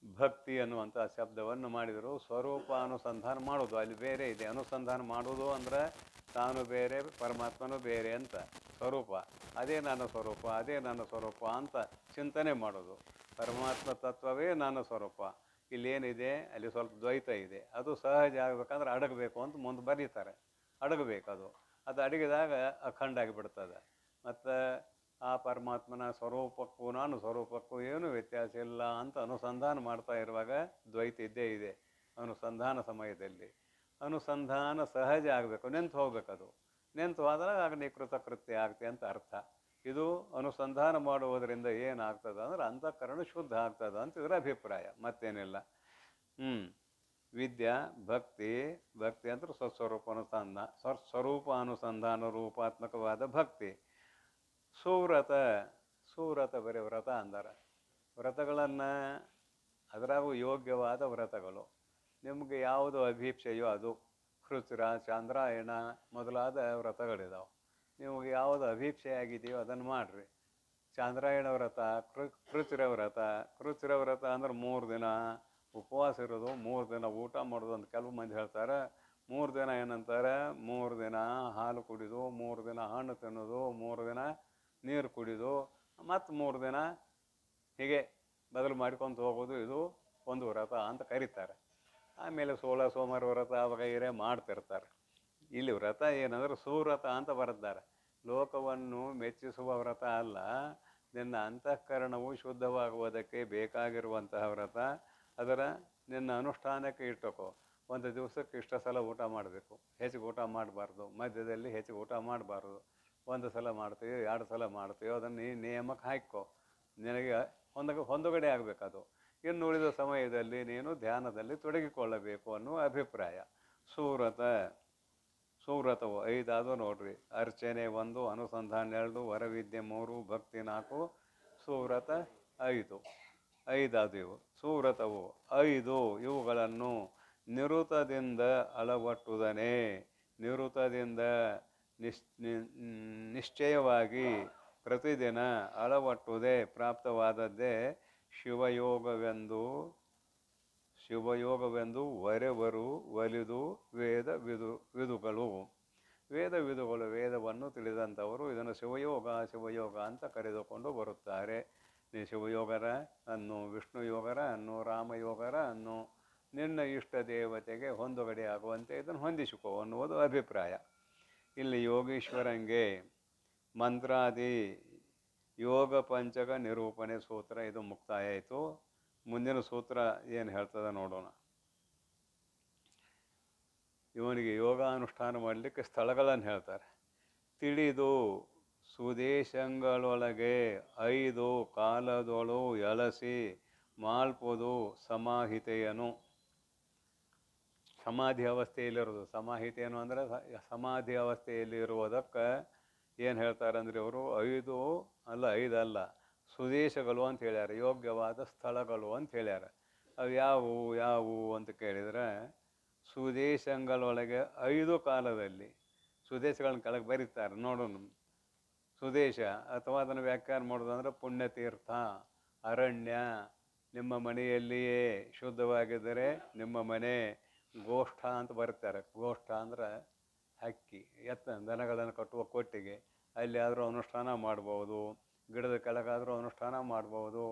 ಭಕ್ತಿ ಅನ್ನುವಂಥ ಶಬ್ದವನ್ನು ಮಾಡಿದರು. ಸ್ವರೂಪ ಅನುಸಂಧಾನ ಮಾಡೋದು ಅಲ್ಲಿ ಬೇರೆ ಇದೆ. ಅನುಸಂಧಾನ ಮಾಡೋದು ಅಂದರೆ ತಾನು ಬೇರೆ ಪರಮಾತ್ಮನೂ ಬೇರೆ ಅಂತ. ಸ್ವರೂಪ ಅದೇ ನನ್ನ ಸ್ವರೂಪ, ಅದೇ ನನ್ನ ಸ್ವರೂಪ ಅಂತ ಚಿಂತನೆ ಮಾಡೋದು. ಪರಮಾತ್ಮ ತತ್ವವೇ ನನ್ನ ಸ್ವರೂಪ. ಇಲ್ಲೇನಿದೆ ಅಲ್ಲಿ ಸ್ವಲ್ಪ ದ್ವೈತ ಇದೆ. ಅದು ಸಹಜ ಆಗಬೇಕಂದ್ರೆ ಅಡಗಬೇಕು ಅಂತ ಮುಂದೆ ಬರೀತಾರೆ. ಅಡಗಬೇಕು. ಅದು ಅಡಗಿದಾಗ ಅಖಂಡ ಆಗಿಬಿಡ್ತದೆ. ಮತ್ತು ಆ ಪರಮಾತ್ಮನ ಸ್ವರೂಪಕ್ಕೂ ನಾನು ಸ್ವರೂಪಕ್ಕೂ ಏನೂ ವ್ಯತ್ಯಾಸ ಇಲ್ಲ ಅಂತ ಅನುಸಂಧಾನ ಮಾಡ್ತಾ ಇರುವಾಗ ದ್ವೈತ ಇದ್ದೇ ಇದೆ ಅನುಸಂಧಾನ ಸಮಯದಲ್ಲಿ. ಅನುಸಂಧಾನ ಸಹಜ ಆಗಬೇಕು, ನಿಂತು ಹೋಗ್ಬೇಕದು. ನಿಂತು ಹೋದಾಗ ಆಗ ನೀ ಕೃತಕೃತ್ಯ ಆಗ್ತಿ ಅಂತ ಅರ್ಥ. ಇದು ಅನುಸಂಧಾನ ಮಾಡುವುದರಿಂದ ಏನಾಗ್ತದೆ ಅಂದ್ರೆ ಅಂತಃಕರಣ ಶುದ್ಧ ಆಗ್ತದೆ ಅಂತ ಇದರ ಅಭಿಪ್ರಾಯ, ಮತ್ತೇನಿಲ್ಲ. ವಿದ್ಯಾ ಭಕ್ತಿ, ಭಕ್ತಿ ಅಂದ್ರೆ ಸ್ವಸ್ವರೂಪ ಅನುಸಂಧಾನ, ಸ್ವಸ್ವರೂಪ ಅನುಸಂಧಾನ ರೂಪಾತ್ಮಕವಾದ ಭಕ್ತಿ. ಸುವ್ರತ, ಸುವ್ರತ ಬರೀ ವ್ರತ ಅಂದಾರೆ. ವ್ರತಗಳನ್ನು ಅದರಾಗೂ ಯೋಗ್ಯವಾದ ವ್ರತಗಳು, ನಿಮಗೆ ಯಾವುದು ಅಭೀಪ್ಸೆಯೋ ಅದು. ಕೃಚ್ರ, ಚಾಂದ್ರಾಯಣ ಮೊದಲಾದ ವ್ರತಗಳಿದಾವೆ. ನಿಮಗೆ ಯಾವುದು ಅಭೀಪ್ಸೆ ಆಗಿದೆಯೋ ಅದನ್ನು ಮಾಡಿರಿ. ಚಾಂದ್ರಾಯಣ ವ್ರತ, ಕೃಚ್ರ ವ್ರತ. ಕೃಚ್ರ ವ್ರತ ಅಂದ್ರೆ 3 ದಿನ ಉಪವಾಸ ಇರೋದು, 3 ದಿನ ಊಟ ಮಾಡೋದು ಅಂತ ಕೆಲವು ಮಂದಿ ಹೇಳ್ತಾರೆ. 3 ದಿನ ಏನಂತಾರೆ, 3 ದಿನ ಹಾಲು ಕುಡಿದು, 3 ದಿನ ಹಣ್ಣು ತಿನ್ನೋದು, 3 ದಿನ ನೀರು ಕುಡಿದು, ಮತ್ತು 3 ದಿನ ಹೀಗೆ ಬದಲು ಮಾಡ್ಕೊತ ಹೋಗೋದು. ಇದು ಒಂದು ವ್ರತ ಅಂತ ಕರೀತಾರೆ. ಆಮೇಲೆ 16 ಸೋಮವಾರ ವ್ರತ ವಗೈರೆ ಮಾಡ್ತಿರ್ತಾರೆ. ಇಲ್ಲಿ ವ್ರತ ಏನಂದ್ರೆ ಸುವ್ರತ ಅಂತ ಬರೆದ್ದಾರೆ. ಲೋಕವನ್ನು ಮೆಚ್ಚಿಸುವ ವ್ರತ ಅಲ್ಲ, ನಿನ್ನ ಅಂತಃಕರಣವು ಶುದ್ಧವಾಗುವುದಕ್ಕೆ ಬೇಕಾಗಿರುವಂತಹ ವ್ರತ. ಅದರ ನಿನ್ನ ಅನುಷ್ಠಾನಕ್ಕೆ ಇಟ್ಟಕೋ. ಒಂದು ದಿವಸಕ್ಕೆ ಇಷ್ಟು ಸಲ ಊಟ ಮಾಡಬೇಕು, ಹೆಚ್ಚಿಗೆ ಊಟ ಮಾಡಬಾರ್ದು. ಮಧ್ಯದಲ್ಲಿ ಹೆಚ್ಚಿಗೆ ಊಟ ಮಾಡಬಾರ್ದು. 1 ಸಲ ಮಾಡ್ತೀವಿ, 2 ಸಲ ಮಾಡ್ತೀವಿ, ಅದನ್ನು ನೀ ನಿಯಮಕ್ಕೆ ಹಾಕೋ. ನಿನಗೆ ಹೊಂದುಗಡೆ ಆಗಬೇಕದು. ಇನ್ನು ಉಳಿದ ಸಮಯದಲ್ಲಿ ನೀನು ಧ್ಯಾನದಲ್ಲಿ ತೊಡಗಿಕೊಳ್ಳಬೇಕು ಅನ್ನುವ ಅಭಿಪ್ರಾಯ. ಸುವ್ರತ, ಸುವ್ರತವು 5 ನೋಡ್ರಿ. ಅರ್ಚನೆ 1, ಅನುಸಂಧಾನ 2, ವರವಿದ್ಯೆ 3, ಭಕ್ತಿ 4, ಸುವ್ರತ 5. 5 ಇವು. ಸುವ್ರತವು 5 ಇವುಗಳನ್ನು ನಿರುತದಿಂದ ಅಳವಟ್ಟುದನೆ. ನಿರುತದಿಂದ ನಿಶ್ಚಯವಾಗಿ ಪ್ರತಿದಿನ ಅಳವಟ್ಟುವುದೇ ಪ್ರಾಪ್ತವಾದದ್ದೇ ಶಿವಯೋಗವೆಂದು. ಶಿವಯೋಗವೆಂದು ವರೆವರು ಒಲಿದು ವಿದುಗಳು. ವೇದವಿದುಗಳು, ವೇದವನ್ನು ತಿಳಿದಂಥವರು ಇದನ್ನು ಶಿವಯೋಗ ಶಿವಯೋಗ ಅಂತ ಕರೆದುಕೊಂಡು ಬರುತ್ತಾರೆ. ನೀ ಶಿವಯೋಗರ ಅನ್ನು, ವಿಷ್ಣು ಯೋಗರ ಅನ್ನು, ರಾಮಯೋಗರ ಅನ್ನು, ನಿನ್ನ ಇಷ್ಟ ದೇವತೆಗೆ ಹೊಂದುಗಡೆ ಆಗುವಂತೆ ಇದನ್ನು ಹೊಂದಿಸಿಕೋ ಅನ್ನುವುದು ಅಭಿಪ್ರಾಯ. ಇಲ್ಲಿ ಯೋಗೀಶ್ವರಂಗೆ ಮಂತ್ರಾದಿ ಯೋಗ ಪಂಚಕ ನಿರೂಪಣೆ ಸೂತ್ರ ಇದು ಮುಕ್ತಾಯ ಆಯಿತು. ಮುಂದಿನ ಸೂತ್ರ ಏನು ಹೇಳ್ತದೆ ನೋಡೋಣ. ಇವನಿಗೆ ಯೋಗಾನುಷ್ಠಾನ ಮಾಡಲಿಕ್ಕೆ ಸ್ಥಳಗಳನ್ನು ಹೇಳ್ತಾರೆ. ತಿಳಿದು ಸುದೇಶಗಳೊಳಗೆ 5 ಕಾಲದೊಳು ಎಳಸಿ ಮಾಲ್ಪುದು ಸಮಾಹಿತೆಯನು. ಸಮಾಧಿ ಅವಸ್ಥೆಯಲ್ಲಿರೋದು. ಸಮಾಹಿತೆಯನು ಅಂದರೆ ಸಮಾಧಿ ಅವಸ್ಥೆಯಲ್ಲಿರುವುದಕ್ಕೆ ಏನು ಹೇಳ್ತಾರೆ ಅಂದರೆ ಇವರು 5 ಅಲ್ಲ ಸುದೇಶಗಳು ಅಂತ ಹೇಳ್ಯಾರ, ಯೋಗ್ಯವಾದ ಸ್ಥಳಗಳು ಅಂತ ಹೇಳ್ಯಾರ. ಅವು ಯಾವುವು ಅಂತ ಕೇಳಿದರೆ, ಸುದೇಶಗಳೊಳಗೆ 5 ಕಾಲದಲ್ಲಿ. ಸುದೇಶಗಳನ್ನ ಕೆಳಗೆ ಬರೀತಾರೆ ನೋಡೋಣ. ಸುದೇಶ ಅಥವಾ ಅದನ್ನು ವ್ಯಾಖ್ಯಾನ ಮಾಡೋದಂದ್ರೆ ಪುಣ್ಯತೀರ್ಥ, ಅರಣ್ಯ, ನಿಮ್ಮ ಮನೆಯಲ್ಲಿಯೇ ಶುದ್ಧವಾಗಿದ್ದರೆ ನಿಮ್ಮ ಮನೆ. ಗೋಷ್ಠ ಅಂತ ಬರ್ತಾರೆ. ಗೋಷ್ಠ ಅಂದ್ರೆ ಹಕ್ಕಿ, ದನಗಳನ್ನು ಕಟ್ಟುವ ಕೊಟ್ಟಿಗೆ, ಅಲ್ಲಿ ಆದರೂ ಅನುಷ್ಠಾನ ಮಾಡ್ಬೋದು. ಗಿಡದ ಕೆಳಗಾದರೂ ಅನುಷ್ಠಾನ ಮಾಡ್ಬೋದು.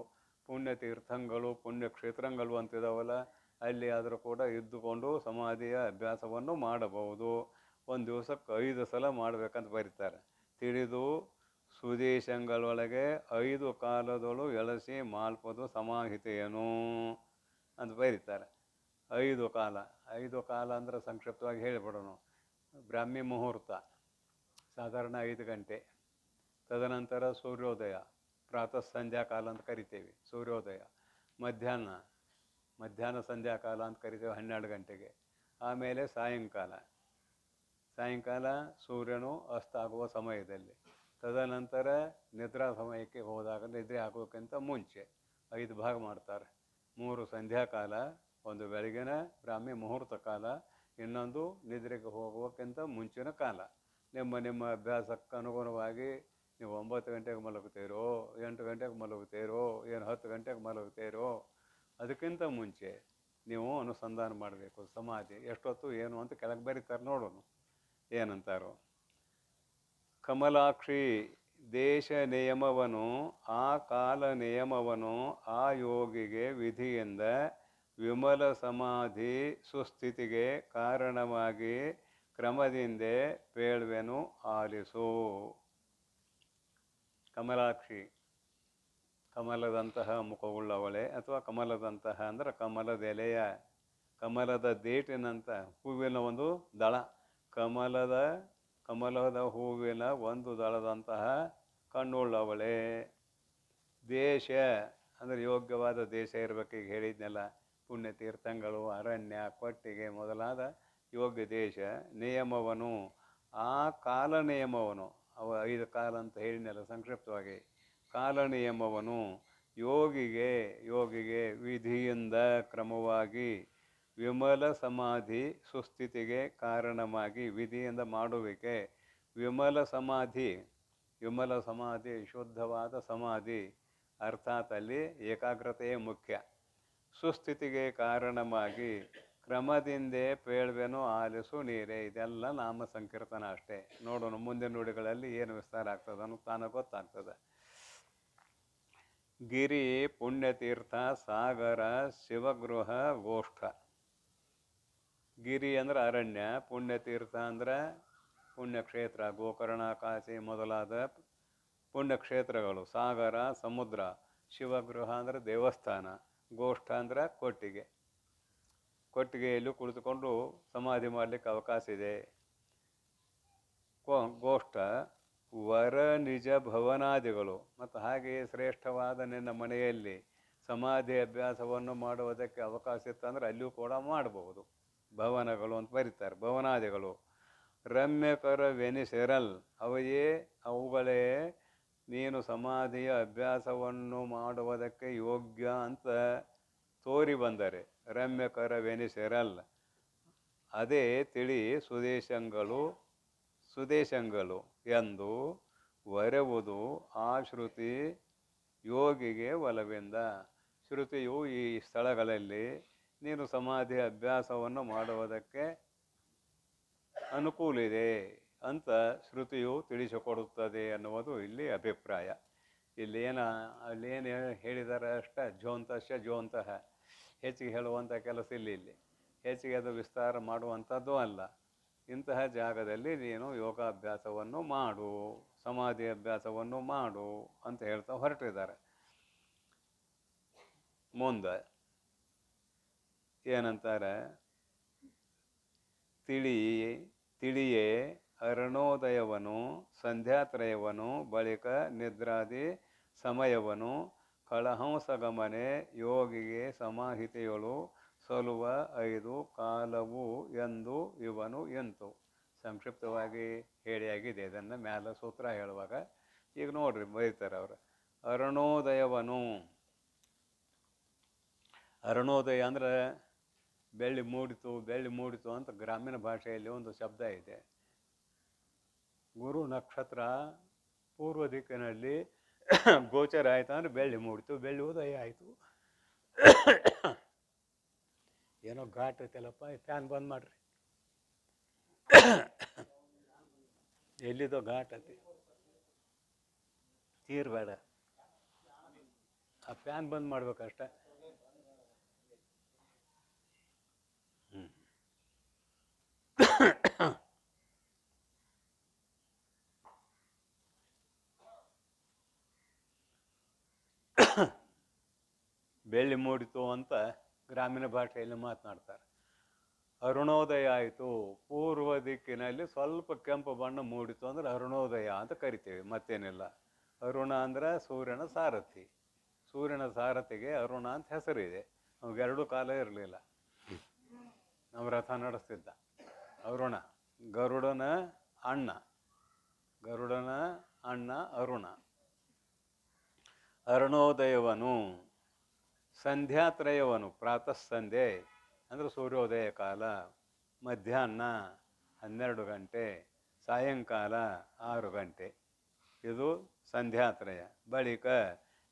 ಪುಣ್ಯತೀರ್ಥಗಳು, ಪುಣ್ಯಕ್ಷೇತ್ರಗಳು ಅಂತಿದಾವಲ್ಲ, ಅಲ್ಲಿ ಆದರೂ ಕೂಡ ಇದ್ದುಕೊಂಡು ಸಮಾಧಿಯ ಅಭ್ಯಾಸವನ್ನು ಮಾಡಬಹುದು. ಒಂದು ದಿವಸಕ್ಕೆ 5 ಸಲ ಮಾಡಬೇಕಂತ ಬರೀತಾರೆ. ತಿಳಿದು ಸುದೇಶಗಳೊಳಗೆ 5 ಕಾಲದೊಳು ಎಳಸಿ ಮಾಲ್ಪದು ಸಮಾಹಿತೆಯನು ಅಂತ ಬರೀತಾರೆ. 5 ಕಾಲ. 5 ಕಾಲ ಅಂದರೆ ಸಂಕ್ಷಿಪ್ತವಾಗಿ ಹೇಳಿಬಿಡೋಣ. ಬ್ರಾಹ್ಮಿ ಮುಹೂರ್ತ ಸಾಧಾರಣ 5 ಗಂಟೆ. ತದನಂತರ ಸೂರ್ಯೋದಯ, ಪ್ರಾತಃ ಸಂಧ್ಯಾಕಾಲ ಅಂತ ಕರಿತೇವೆ ಸೂರ್ಯೋದಯ. ಮಧ್ಯಾಹ್ನ ಸಂಧ್ಯಾಕಾಲ ಅಂತ ಕರಿತೇವೆ 12 ಗಂಟೆಗೆ. ಆಮೇಲೆ ಸಾಯಂಕಾಲ ಸೂರ್ಯನು ಅಸ್ತಾಗುವ ಸಮಯದಲ್ಲಿ. ತದನಂತರ ನಿದ್ರಾ ಸಮಯಕ್ಕೆ ಹೋದಾಗ, ನಿದ್ರೆ ಆಗೋಕ್ಕಿಂತ ಮುಂಚೆ 5 ಭಾಗ ಮಾಡ್ತಾರೆ. 3 ಸಂಧ್ಯಾಕಾಲ, 1 ಬೆಳಗಿನ ಬ್ರಾಹ್ಮಿ ಮುಹೂರ್ತ ಕಾಲ, ಇನ್ನೊಂದು ನಿದ್ರೆಗೆ ಹೋಗುವಕ್ಕಿಂತ ಮುಂಚಿನ ಕಾಲ. ನಿಮ್ಮ ಅಭ್ಯಾಸಕ್ಕೆ ಅನುಗುಣವಾಗಿ ನೀವು 9 ಗಂಟೆಗೆ ಮಲಗುತ್ತೀರೋ, 8 ಗಂಟೆಗೆ ಮಲಗುತ್ತೀರೋ, 10 ಗಂಟೆಗೆ ಮಲಗುತ್ತೀರೋ, ಅದಕ್ಕಿಂತ ಮುಂಚೆ ನೀವು ಅನುಸಂಧಾನ ಮಾಡಬೇಕು. ಸಮಾಧಿ ಎಷ್ಟೊತ್ತು ಏನು ಅಂತ ಕೆಳಗೆ ಬರೀತಾರೆ ನೋಡೋಣ ಏನಂತಾರೋ. ಕಮಲಾಕ್ಷಿ ದೇಶ ನಿಯಮವನು, ಆ ಕಾಲ ನಿಯಮವನು ಆ ಯೋಗಿಗೆ ವಿಧಿಯಿಂದ ವಿಮಲ ಸಮಾಧಿ ಸುಸ್ಥಿತಿಗೆ ಕಾರಣವಾಗಿ ಕ್ರಮದಿಂದ ಪೇಳ್ವೆನು ಆಲಿಸು. ಕಮಲಾಕ್ಷಿ, ಕಮಲದಂತಹ ಮುಖವುಳ್ಳವಳೆ, ಅಥವಾ ಕಮಲದಂತಹ ಅಂದರೆ ಕಮಲದೆಲೆಯ ಕಮಲದ ದೇಟಿನಂತ ಹೂವಿನ ಒಂದು ದಳ, ಕಮಲದ ಹೂವಿನ ಒಂದು ದಳದಂತಹ ಕಣ್ಣುಳ್ಳವಳೇ. ದೇಶ ಅಂದರೆ ಯೋಗ್ಯವಾದ ದೇಶ ಇರಬೇಕು. ಈಗ ಹೇಳಿದ್ನೆಲ್ಲ, ಪುಣ್ಯತೀರ್ಥಗಳು, ಅರಣ್ಯ, ಕೊಟ್ಟಿಗೆ ಮೊದಲಾದ ಯೋಗ್ಯ ದೇಶ. ನಿಯಮವನು, ಆ ಕಾಲ ನಿಯಮವನು, ಅವ 5 ಕಾಲ ಅಂತ ಹೇಳಿದ್ನೆಲ್ಲ ಸಂಕ್ಷಿಪ್ತವಾಗಿ. ಕಾಲ ನಿಯಮವನು ಯೋಗಿಗೆ ವಿಧಿಯಿಂದ ಕ್ರಮವಾಗಿ ವಿಮಲ ಸಮಾಧಿ ಸುಸ್ಥಿತಿಗೆ ಕಾರಣವಾಗಿ, ವಿಧಿಯಿಂದ ಮಾಡುವಿಕೆ. ವಿಮಲ ಸಮಾಧಿ ಶುದ್ಧವಾದ ಸಮಾಧಿ, ಅರ್ಥಾತ್ ಅಲ್ಲಿ ಏಕಾಗ್ರತೆಯೇ ಮುಖ್ಯ. ಸುಸ್ಥಿತಿಗೆ ಕಾರಣವಾಗಿ ಕ್ರಮದಿಂದೇ ಪೇಳ್ವೆನು ಆಲಿಸು ನೀರೇ. ಇದೆಲ್ಲ ನಾಮ ಸಂಕೀರ್ತನ ಅಷ್ಟೇ. ನೋಡೋಣ ಮುಂದಿನ ನುಡಿಗಳಲ್ಲಿ ಏನು ವಿಸ್ತಾರ ಆಗ್ತದೆ ಅನ್ನೋ ತಾನ ಗೊತ್ತಾಗ್ತದೆ. ಗಿರಿ, ಪುಣ್ಯತೀರ್ಥ, ಸಾಗರ, ಶಿವಗೃಹ, ಗೋಷ್ಠ. ಗಿರಿ ಅಂದ್ರೆ ಅರಣ್ಯ, ಪುಣ್ಯತೀರ್ಥ ಅಂದ್ರೆ ಪುಣ್ಯಕ್ಷೇತ್ರ, ಗೋಕರ್ಣ, ಕಾಶಿ ಮೊದಲಾದ ಪುಣ್ಯಕ್ಷೇತ್ರಗಳು. ಸಾಗರ ಸಮುದ್ರ, ಶಿವಗೃಹ ಅಂದರೆ ದೇವಸ್ಥಾನ, ಗೋಷ್ಠ ಅಂದ್ರೆ ಕೊಟ್ಟಿಗೆಯಲ್ಲಿ ಕುಳಿತುಕೊಂಡು ಸಮಾಧಿ ಮಾಡಲಿಕ್ಕೆ ಅವಕಾಶ ಇದೆ. ಗೋಷ್ಠ ವರ ನಿಜ ಭವನಾದಿಗಳು. ಮತ್ತು ಹಾಗೆಯೇ ಶ್ರೇಷ್ಠವಾದ ನಿನ್ನ ಮನೆಯಲ್ಲಿ ಸಮಾಧಿ ಅಭ್ಯಾಸವನ್ನು ಮಾಡುವುದಕ್ಕೆ ಅವಕಾಶ ಇತ್ತಂದ್ರೆ ಅಲ್ಲಿಯೂ ಕೂಡ ಮಾಡಬಹುದು. ಭವನಗಳು ಅಂತ ಬರೀತಾರೆ, ಭವನಾದಿಗಳು. ರಮ್ಯಕರ ವೆನಿಸೆರಲ್, ಅವುಗಳೇ ನೀನು ಸಮಾಧಿಯ ಅಭ್ಯಾಸವನ್ನು ಮಾಡುವುದಕ್ಕೆ ಯೋಗ್ಯ ಅಂತ ತೋರಿ ಬಂದರೆ. ರಮ್ಯಕರ ವೆನಿಸೆರಲ್, ಅದೇ ತಿಳಿ ಸುದೇಶಂಗಳು ಎಂದು ವರೆವುದು ಆ ಶ್ರುತಿ ಯೋಗಿಗೆ ಒಲವಿಂದ. ಶ್ರುತಿಯು ಈ ಸ್ಥಳಗಳಲ್ಲಿ ನೀನು ಸಮಾಧಿ ಅಭ್ಯಾಸವನ್ನು ಮಾಡುವುದಕ್ಕೆ ಅನುಕೂಲ ಇದೆ ಅಂತ ಶ್ರುತಿಯು ತಿಳಿಸಿಕೊಡುತ್ತದೆ ಅನ್ನುವುದು ಇಲ್ಲಿ ಅಭಿಪ್ರಾಯ. ಅಲ್ಲೇನು ಹೇಳಿದ್ದಾರೆ ಅಷ್ಟೇ, ಜೋಂತಃ ಹೆಚ್ಚಿಗೆ ಹೇಳುವಂಥ ಕೆಲಸ ಇಲ್ಲಿ ಹೆಚ್ಚಿಗೆ ಅದು ವಿಸ್ತಾರ ಮಾಡುವಂಥದ್ದು ಅಲ್ಲ. ಇಂತಹ ಜಾಗದಲ್ಲಿ ನೀನು ಯೋಗಾಭ್ಯಾಸವನ್ನು ಮಾಡು, ಸಮಾಧಿ ಅಭ್ಯಾಸವನ್ನು ಮಾಡು ಅಂತ ಹೇಳ್ತಾ ಹೊರಟಿದ್ದಾರೆ. ಮುಂದೆ ಏನಂತಾರೆ, ತಿಳಿಯೇ ಅರುಣೋದಯವನು, ಸಂಧ್ಯಾತ್ರಯವನು, ಬಳಿಕ ನಿದ್ರಾದಿ ಸಮಯವನು, ಕಳಹಂಸಗಮನೆ ಯೋಗಿಗೆ ಸಮಾಹಿತೆಯೊಳು ಸಲುವ 5 ಕಾಲವು ಎಂದು ಇವನು ಎಂತು. ಸಂಕ್ಷಿಪ್ತವಾಗಿ ಹೇಳಿಯಾಗಿದೆ. ಇದನ್ನು ಮ್ಯಾಲ ಸೂತ್ರ ಹೇಳುವಾಗ ಈಗ ನೋಡ್ರಿ ಬರೀತಾರೆ ಅವರು. ಅರುಣೋದಯ ಅಂದ್ರೆ ಬೆಳ್ಳಿ ಮೂಡಿತು ಅಂತ ಗ್ರಾಮೀಣ ಭಾಷೆಯಲ್ಲಿ ಒಂದು ಶಬ್ದ ಇದೆ. ಗುರು ನಕ್ಷತ್ರ ಪೂರ್ವ ದಿಕ್ಕಿನಲ್ಲಿ ಗೋಚರ ಆಯಿತು ಅಂದರೆ ಬೆಳ್ಳಿ ಮೂಡಿತು, ಬೆಳ್ಳಿ ಉದಯ ಆಯಿತು. ಏನೋ ಘಾಟ್ ಐತಲ್ಲಪ್ಪ, ಫ್ಯಾನ್ ಬಂದ್ ಮಾಡ್ರಿ. ಎಲ್ಲಿದೋ ಘಾಟ್ ಐತಿ, ತೀರ್ಬೇಡ, ಆ ಫ್ಯಾನ್ ಬಂದ್ ಮಾಡ್ಬೇಕಷ್ಟೆ. ಬೆಳ್ಳಿ ಮೂಡಿತು ಅಂತ ಗ್ರಾಮೀಣ ಭಾಷೆಯಲ್ಲಿ ಮಾತನಾಡ್ತಾರೆ. ಅರುಣೋದಯ ಆಯಿತು, ಪೂರ್ವ ದಿಕ್ಕಿನಲ್ಲಿ ಸ್ವಲ್ಪ ಕೆಂಪು ಬಣ್ಣ ಮೂಡಿತು ಅಂದ್ರೆ ಅರುಣೋದಯ ಅಂತ ಕರಿತೀವಿ, ಮತ್ತೇನಿಲ್ಲ. ಅರುಣ ಅಂದ್ರೆ ಸೂರ್ಯನ ಸಾರಥಿಗೆ ಅರುಣ ಅಂತ ಹೆಸರಿದೆ. ನಮಗೆರಡು ಕಾಲ ಇರಲಿಲ್ಲ, ನಾವು ರಥ ನಡೆಸ್ತಿದ್ದ ಅರುಣ. ಗರುಡನ ಅಣ್ಣ ಅರುಣ. ಅರುಣೋದಯವನು, ಸಂಧ್ಯಾತ್ರಯವನು, ಪ್ರಾತಃ ಸಂಧ್ಯೆ ಅಂದರೆ ಸೂರ್ಯೋದಯ ಕಾಲ, ಮಧ್ಯಾಹ್ನ 12 ಗಂಟೆ, ಸಾಯಂಕಾಲ 6 ಗಂಟೆ, ಇದು ಸಂಧ್ಯಾತ್ರಯ. ಬಳಿಕ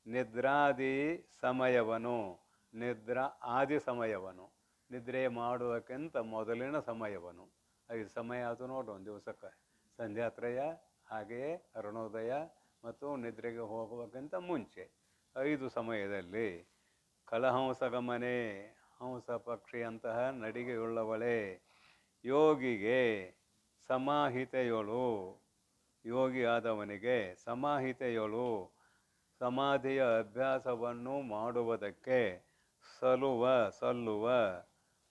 ನಿದ್ರಾದಿ ಸಮಯವನು, ಆದಿ ಸಮಯವನು, ನಿದ್ರೆ ಮಾಡುವಕ್ಕಿಂತ ಮೊದಲಿನ ಸಮಯವನು. 5 ಸಮಯ ಅದು ನೋಡು ಒಂದು ದಿವಸಕ್ಕೆ. ಸಂಧ್ಯಾತ್ರಯ, ಹಾಗೆಯೇ ಅರುಣೋದಯ ಮತ್ತು ನಿದ್ರೆಗೆ ಹೋಗುವಕ್ಕಿಂತ ಮುಂಚೆ 5 ಸಮಯದಲ್ಲಿ. ಕಳಹಂಸಗಮನೆ, ಹಂಸ ಪಕ್ಷಿಯಂತಹ ನಡಿಗೆಯುಳ್ಳವಳೇ, ಯೋಗಿಗೆ ಸಮಾಹಿತೆಯೊಳು, ಯೋಗಿಯಾದವನಿಗೆ ಸಮಾಹಿತೆಯೊಳು ಸಮಾಧಿಯ ಅಭ್ಯಾಸವನ್ನು ಮಾಡುವುದಕ್ಕೆ ಸಲ್ಲುವ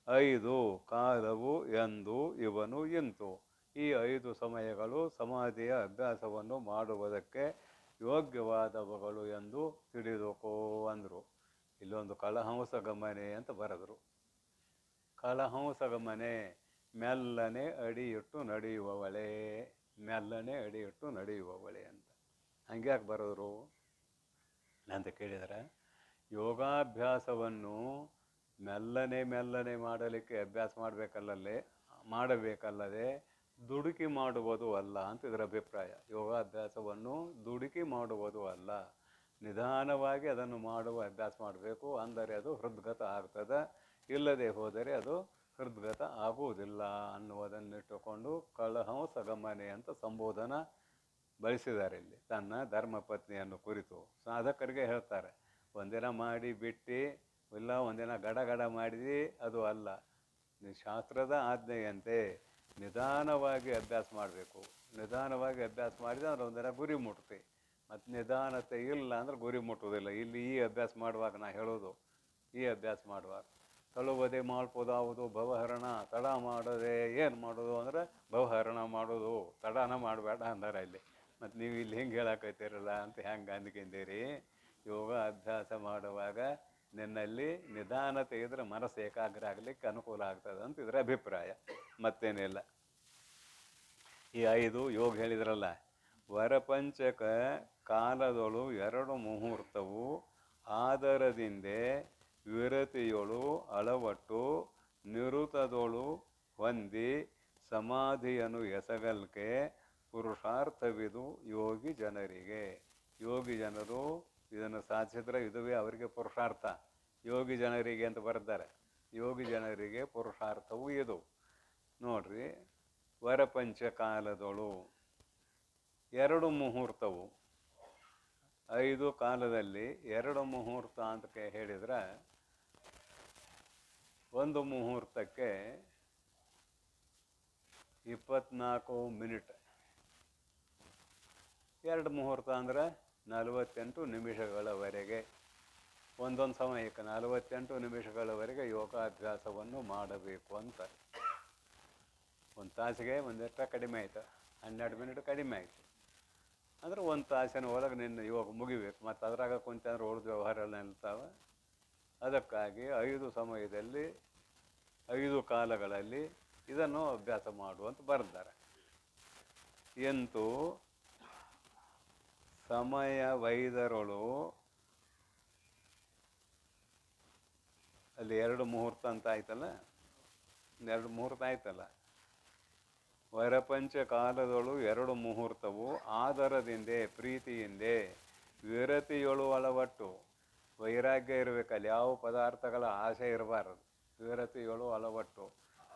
ಐದು ಕಾಲವು ಎಂದು ಇವನು ಇಂತು. ಈ 5 ಸಮಯಗಳು ಸಮಾಧಿಯ ಅಭ್ಯಾಸವನ್ನು ಮಾಡುವುದಕ್ಕೆ ಯೋಗ್ಯವಾದವುಗಳು ಎಂದು ತಿಳಿದುಕೋ ಅಂದರು. ಇಲ್ಲೊಂದು ಕಲಹಂಸ ಗಮನೆ ಅಂತ ಬರೆದರು. ಕಲಹಂಸ ಗಮನೆ, ಮೆಲ್ಲನೆ ಅಡಿಯಿಟ್ಟು ನಡೆಯುವವಳೆ, ಮೆಲ್ಲನೆ ಅಡಿಯಿಟ್ಟು ನಡೆಯುವವಳೆ ಅಂತ. ಹಂಗ್ಯಾಕೆ ಬರೆದ್ರು ಅಂತ ಕೇಳಿದರೆ, ಯೋಗಾಭ್ಯಾಸವನ್ನು ಮೆಲ್ಲನೆ ಮೆಲ್ಲನೆ ಮಾಡಲಿಕ್ಕೆ ಅಭ್ಯಾಸ ಮಾಡಬೇಕಲ್ಲದೆ ದುಡುಕಿ ಮಾಡುವುದು ಅಲ್ಲ ಅಂತ ಇದರ ಅಭಿಪ್ರಾಯ. ಯೋಗಾಭ್ಯಾಸವನ್ನು ದುಡುಕಿ ಮಾಡುವುದು ಅಲ್ಲ, ನಿಧಾನವಾಗಿ ಅದನ್ನು ಮಾಡುವ ಅಭ್ಯಾಸ ಮಾಡಬೇಕು. ಅಂದರೆ ಅದು ಹೃದ್ಗತ ಆಗ್ತದೆ, ಇಲ್ಲದೆ ಹೋದರೆ ಅದು ಹೃದ್ಗತ ಆಗುವುದಿಲ್ಲ ಅನ್ನುವುದನ್ನಿಟ್ಟುಕೊಂಡು ಕಲಹಂಸ ಗಮನೆ ಅಂತ ಸಂಬೋಧನ ಬಳಸಿದ್ದಾರೆ ಇಲ್ಲಿ ತನ್ನ ಧರ್ಮಪತ್ನಿಯನ್ನು ಕುರಿತು. ಸಾಧಕರಿಗೆ ಹೇಳ್ತಾರೆ, ಒಂದಿನ ಮಾಡಿ ಬಿಟ್ಟು ಇಲ್ಲ ಒಂದಿನ ಗಡ ಮಾಡಿದ್ವಿ ಅದು ಅಲ್ಲ. ಶಾಸ್ತ್ರದ ಆಜ್ಞೆಯಂತೆ ನಿಧಾನವಾಗಿ ಅಭ್ಯಾಸ ಮಾಡಬೇಕು. ನಿಧಾನವಾಗಿ ಅಭ್ಯಾಸ ಮಾಡಿದ್ರೆ ಅಂದ್ರೆ ಒಂದಿನ ಗುರಿ ಮುಟ್ತಿ. ಮತ್ತು ನಿಧಾನತೆ ಇಲ್ಲ ಅಂದ್ರೆ ಗುರಿ ಮುಟ್ಟುವುದಿಲ್ಲ. ಇಲ್ಲಿ ಈ ಅಭ್ಯಾಸ ಮಾಡುವಾಗ ನಾ ಹೇಳೋದು, ಈ ಅಭ್ಯಾಸ ಮಾಡುವಾಗ ತಳುವುದೇ ಮಾಡ್ಬೋದಾವುದು ಭವಹರಣ, ತಡ ಮಾಡೋದೇ ಏನು ಮಾಡೋದು ಅಂದ್ರೆ ಭವಹರಣ ಮಾಡೋದು, ತಡನ ಮಾಡಬೇಡ ಅಂದಾರ ಇಲ್ಲಿ. ಮತ್ತು ನೀವು ಇಲ್ಲಿ ಹಿಂಗೆ ಹೇಳಕತ್ತೀರಲ್ಲ ಅಂತ ಹೆಂಗೆ ಅಂದ್ಕೊಂಡೀರಿ. ಯೋಗ ಅಭ್ಯಾಸ ಮಾಡುವಾಗ ನಿನ್ನಲ್ಲಿ ನಿಧಾನತೆ ಇದ್ರೆ ಮನಸ್ಸು ಏಕಾಗ್ರ ಆಗಲಿಕ್ಕೆ ಅನುಕೂಲ ಆಗ್ತದೆ ಅಂತ ಇದರ ಅಭಿಪ್ರಾಯ, ಮತ್ತೇನಿಲ್ಲ. ಈ 5 ಯೋಗ ಹೇಳಿದ್ರಲ್ಲ, ವರಪಂಚಕ ಕಾಲದೊಳು 2 ಮುಹೂರ್ತವು ಆದರದಿಂದೆ ವಿರತಿಯೊಳು ಅಳವಟ್ಟು ನಿರುತದೊಳು ಹೊಂದಿ ಸಮಾಧಿಯನ್ನು ಎಸಗಲ್ಕೆ ಪುರುಷಾರ್ಥವಿದು ಯೋಗಿ ಜನರಿಗೆ. ಯೋಗಿ ಜನರು ಇದನ್ನು ಸಾಧಿಸಿದ್ರೆ ಇದುವೇ ಅವರಿಗೆ ಪುರುಷಾರ್ಥ. ಯೋಗಿ ಜನರಿಗೆ ಅಂತ ಬರ್ತಾರೆ. ಯೋಗಿ ಜನರಿಗೆ ಪುರುಷಾರ್ಥವು ಇದು ನೋಡ್ರಿ. ವರಪಂಚಕಾಲದೊಳು 2 ಮುಹೂರ್ತವು, 5 ಕಾಲದಲ್ಲಿ 2 ಮುಹೂರ್ತ ಅಂತ ಹೇಳಿದ್ರೆ, ಒಂದು ಮುಹೂರ್ತಕ್ಕೆ 24 ಮಿನಿಟ್, 2 ಮುಹೂರ್ತ ಅಂದ್ರೆ 48 ನಿಮಿಷಗಳವರೆಗೆ. ಒಂದೊಂದು ಸಮಯಕ್ಕೆ 48 ನಿಮಿಷಗಳವರೆಗೆ ಯೋಗಾಭ್ಯಾಸವನ್ನು ಮಾಡಬೇಕು ಅಂತ. ಒಂದು ತಾಸಿಗೆ ಒಂದೆಷ್ಟ ಕಡಿಮೆ ಆಯಿತು, 12 ಮಿನಿಟ್ ಕಡಿಮೆ ಆಯಿತು ಅಂದ್ರೆ 1 ತಾಸಿನ ಒಳಗೆ ನಿನ್ನ ಯೋಗ ಮುಗಿಬೇಕು. ಮತ್ತು ಅದ್ರಾಗ ಕುಂತಂದ್ರೆ ಉಳಿದ ವ್ಯವಹಾರ ಎಲ್ಲ ನಿಲ್ತಾವೆ. ಅದಕ್ಕಾಗಿ 5 ಸಮಯದಲ್ಲಿ 5 ಕಾಲಗಳಲ್ಲಿ ಇದನ್ನು ಅಭ್ಯಾಸ ಮಾಡುವಂತ ಬರ್ತಾರೆ. ಎಂತೂ ಸಮಯ ವೈದರೊಳು, ಅಲ್ಲಿ 2 ಮುಹೂರ್ತ ಅಂತ ಆಯ್ತಲ್ಲ, 2 ಮುಹೂರ್ತ ಆಯ್ತಲ್ಲ. ವರಪಂಚ ಕಾಲದೊಳು 2 ಮುಹೂರ್ತವು ಆದರದಿಂದೆ ಪ್ರೀತಿಯಿಂದೆ ವಿರತಿಯೊಳು ಅಳವಟ್ಟು, ವೈರಾಗ್ಯ ಇರಬೇಕಲ್ಲಿ, ಯಾವ ಪದಾರ್ಥಗಳ ಆಸೆ ಇರಬಾರದು. ವಿರತಿಯೊಳು ಅಳವಟ್ಟು,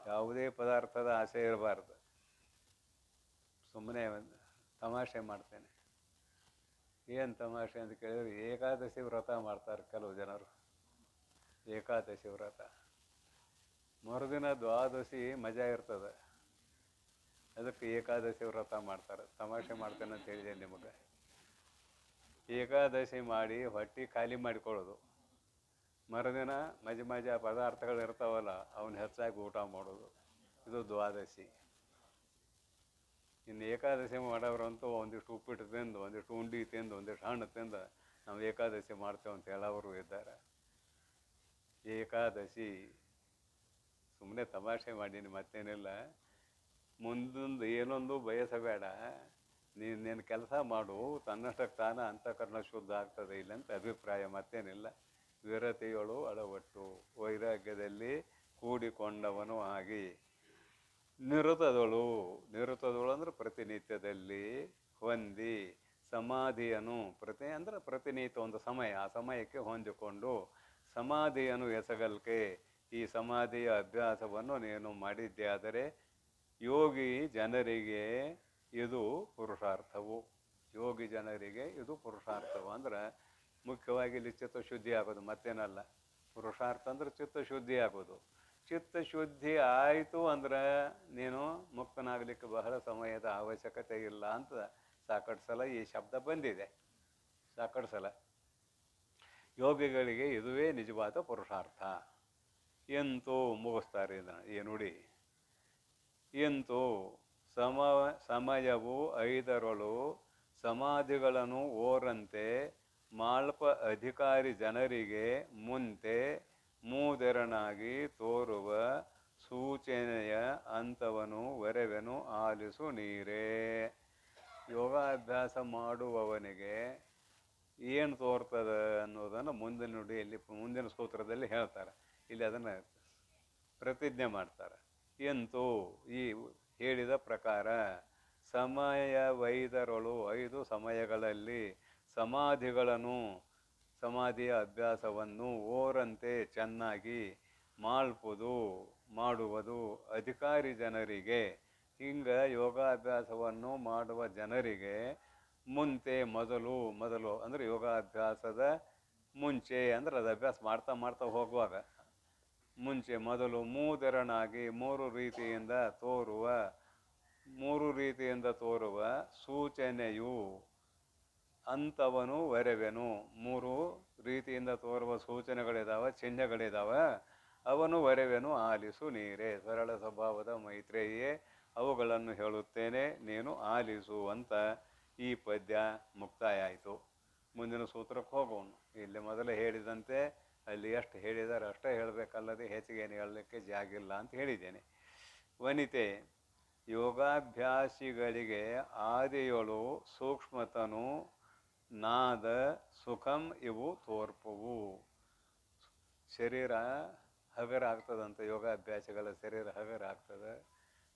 ಯಾವುದೇ ಪದಾರ್ಥದ ಆಸೆ ಇರಬಾರ್ದು. ಸುಮ್ಮನೆ ತಮಾಷೆ ಮಾಡ್ತೇನೆ. ಏನು ತಮಾಷೆ ಅಂತ ಕೇಳಿದ್ರೆ, ಏಕಾದಶಿ ವ್ರತ ಮಾಡ್ತಾರೆ ಕೆಲವು ಜನರು. ಏಕಾದಶಿ ವ್ರತ ಮರುದಿನ ದ್ವಾದಶಿ ಮಜಾ ಇರ್ತದೆ, ಅದಕ್ಕೆ ಏಕಾದಶಿ ವ್ರತ ಮಾಡ್ತಾರೆ. ತಮಾಷೆ ಮಾಡ್ತೇನೆ ಅಂತ ಹೇಳಿದೆ ನಿಮಗೆ. ಏಕಾದಶಿ ಮಾಡಿ ಹೊಟ್ಟೆ ಖಾಲಿ ಮಾಡಿಕೊಳ್ಳೋದು, ಮರುದಿನ ಮಜಾ ಪದಾರ್ಥಗಳು ಇರ್ತಾವಲ್ಲ ಅವನ್ನ ಹೆಚ್ಚಾಗಿ ಊಟ ಮಾಡೋದು, ಇದು ದ್ವಾದಶಿ. ಇನ್ನು ಏಕಾದಶಿ ಮಾಡೋರಂತೂ ಒಂದಿಷ್ಟು ಉಪ್ಪಿಟ್ಟು ತಿಂದು, ಒಂದಿಷ್ಟು ಉಂಡಿ ತಿಂದು, ಒಂದಿಷ್ಟು ಹಣ್ಣು ತಿಂದು ನಾವು ಏಕಾದಶಿ ಮಾಡ್ತೇವೆ ಅಂತ ಹೇಳೋರು ಇದ್ದಾರೆ. ಏಕಾದಶಿ ಸುಮ್ಮನೆ ತಮಾಷೆ ಮಾಡೀನಿ, ಮತ್ತೇನಿಲ್ಲ. ಮುಂದೊಂದು ಏನೊಂದು ಬಯಸಬೇಡ, ನೀನು ಕೆಲಸ ಮಾಡು, ತನ್ನಷ್ಟಕ್ಕೆ ತಾನ ಅಂತಃಕರಣ ಶುದ್ಧ ಆಗ್ತದೆ ಇಲ್ಲ ಅಂತ ಅಭಿಪ್ರಾಯ, ಮತ್ತೇನಿಲ್ಲ. ವಿರತಿಯೊಳು ಅಳವಟ್ಟು, ವೈರಾಗ್ಯದಲ್ಲಿ ಕೂಡಿಕೊಂಡವನು ಆಗಿ, ನಿರುತದೊಳು ಅಂದ್ರೆ ಪ್ರತಿನಿತ್ಯದಲ್ಲಿ ಹೊಂದಿ, ಸಮಾಧಿಯನ್ನು ಪ್ರತಿನಿತ್ಯ ಒಂದು ಸಮಯ, ಆ ಸಮಯಕ್ಕೆ ಹೊಂದಿಕೊಂಡು ಸಮಾಧಿಯನ್ನು ಎಸಗಲ್ಕೆ, ಈ ಸಮಾಧಿಯ ಅಭ್ಯಾಸವನ್ನು ನೀನು ಮಾಡಿದ್ದೆ ಆದರೆ ಯೋಗಿ ಜನರಿಗೆ ಇದು ಪುರುಷಾರ್ಥವು. ಯೋಗಿ ಜನರಿಗೆ ಇದು ಪುರುಷಾರ್ಥವು ಅಂದ್ರೆ ಮುಖ್ಯವಾಗಿ ಇಲ್ಲಿ ಚಿತ್ತಶುದ್ಧಿ ಆಗೋದು, ಮತ್ತೇನಲ್ಲ. ಪುರುಷಾರ್ಥ ಅಂದ್ರೆ ಚಿತ್ತಶುದ್ಧಿ ಆಗೋದು. ಚಿತ್ತಶುದ್ಧಿ ಆಯಿತು ಅಂದ್ರೆ ನೀನು ಮುಕ್ತನಾಗಲಿಕ್ಕೆ ಬಹಳ ಸಮಯದ ಅವಶ್ಯಕತೆ ಇಲ್ಲ ಅಂತ ಸಾಕಷ್ಟು ಸಲ ಈ ಶಬ್ದ ಬಂದಿದೆ. ಸಾಕಷ್ಟು ಸಲ ಯೋಗಿಗಳಿಗೆ ಇದುವೇ ನಿಜವಾದ ಪುರುಷಾರ್ಥ. ಎಂತೂ ಮುಗಿಸ್ತಾರೆ ಇದನ್ನು ಈ ನುಡಿ. ಎಂತೂ ಸಮಯವು ಐದರೊಳು ಸಮಾಧಿಗಳನ್ನು ಓರಂತೆ ಮಾಳ್ಪ ಅಧಿಕಾರಿ ಜನರಿಗೆ ಮುಂತೆ ಮೂದೆರನಾಗಿ ತೋರುವ ಸೂಚನೆಯ ಅಂತವನು ವರೆವೆನು ಆಲಿಸು ನೀರೇ. ಯೋಗಾಭ್ಯಾಸ ಮಾಡುವವನಿಗೆ ಏನು ತೋರ್ತದ ಅನ್ನೋದನ್ನು ಮುಂದಿನ ನುಡಿಯಲ್ಲಿ ಮುಂದಿನ ಸೂತ್ರದಲ್ಲಿ ಹೇಳ್ತಾರೆ. ಇಲ್ಲಿ ಅದನ್ನು ಪ್ರತಿಜ್ಞೆ ಮಾಡ್ತಾರೆ. ಎಂತೂ ಈ ಹೇಳಿದ ಪ್ರಕಾರ ಸಮಯವೈದರೊಳು 5 ಸಮಯಗಳಲ್ಲಿ ಸಮಾಧಿಗಳನ್ನು ಸಮಾಧಿಯ ಅಭ್ಯಾಸವನ್ನು ಓರಂತೆ ಚೆನ್ನಾಗಿ ಮಾಡುವುದು ಅಧಿಕಾರಿ ಜನರಿಗೆ. ಹಿಂಗೆ ಯೋಗಾಭ್ಯಾಸವನ್ನು ಮಾಡುವ ಜನರಿಗೆ ಮುಂತೆ ಮೊದಲು ಅಂದರೆ ಯೋಗಾಭ್ಯಾಸದ ಮುಂಚೆ ಅಂದರೆ ಅದು ಅಭ್ಯಾಸ ಮಾಡ್ತಾ ಮಾಡ್ತಾ ಹೋಗುವಾಗ ಮುಂಚೆ ಮೊದಲು ಮೂದೆರನಾಗಿ ಮೂರು ರೀತಿಯಿಂದ ತೋರುವ ಸೂಚನೆಯು ಅಂತವನು ವರೆವೆನು. 3 ರೀತಿಯಿಂದ ತೋರುವ ಸೂಚನೆಗಳಿದ್ದಾವೆ, ಚಿಹ್ನೆಗಳಿದ್ದಾವೆ. ಅವನು ವರೆವೆನು ಆಲಿಸು ನೀರೇ. ಸರಳ ಸ್ವಭಾವದ ಮೈತ್ರೇಯಿಯೇ, ಅವುಗಳನ್ನು ಹೇಳುತ್ತೇನೆ, ನೀನು ಆಲಿಸು ಅಂತ ಈ ಪದ್ಯ ಮುಕ್ತಾಯ ಆಯಿತು. ಮುಂದಿನ ಸೂತ್ರಕ್ಕೆ ಹೋಗೋಣ. ಇಲ್ಲಿ ಮೊದಲೇ ಹೇಳಿದಂತೆ ಅಲ್ಲಿ ಎಷ್ಟು ಹೇಳಿದ್ದಾರೆ ಅಷ್ಟೇ ಹೇಳಬೇಕಲ್ಲದೆ ಹೆಚ್ಚಿಗೆ ಏನು ಹೇಳಲಿಕ್ಕೆ ಜಾಗಿಲ್ಲ ಅಂತ ಹೇಳಿದ್ದೇನೆ. ವನಿತೆ, ಯೋಗಾಭ್ಯಾಸಿಗಳಿಗೆ ಆದಿಯೊಳು ಸೂಕ್ಷ್ಮತನು ನಾದ ಸುಖಂ ಇವು ತೋರ್ಪವು. ಶರೀರ ಹಗರ ಆಗ್ತದಂತೆ, ಯೋಗಾಭ್ಯಾಸಿಗಳ ಶರೀರ ಹಗರ ಆಗ್ತದೆ.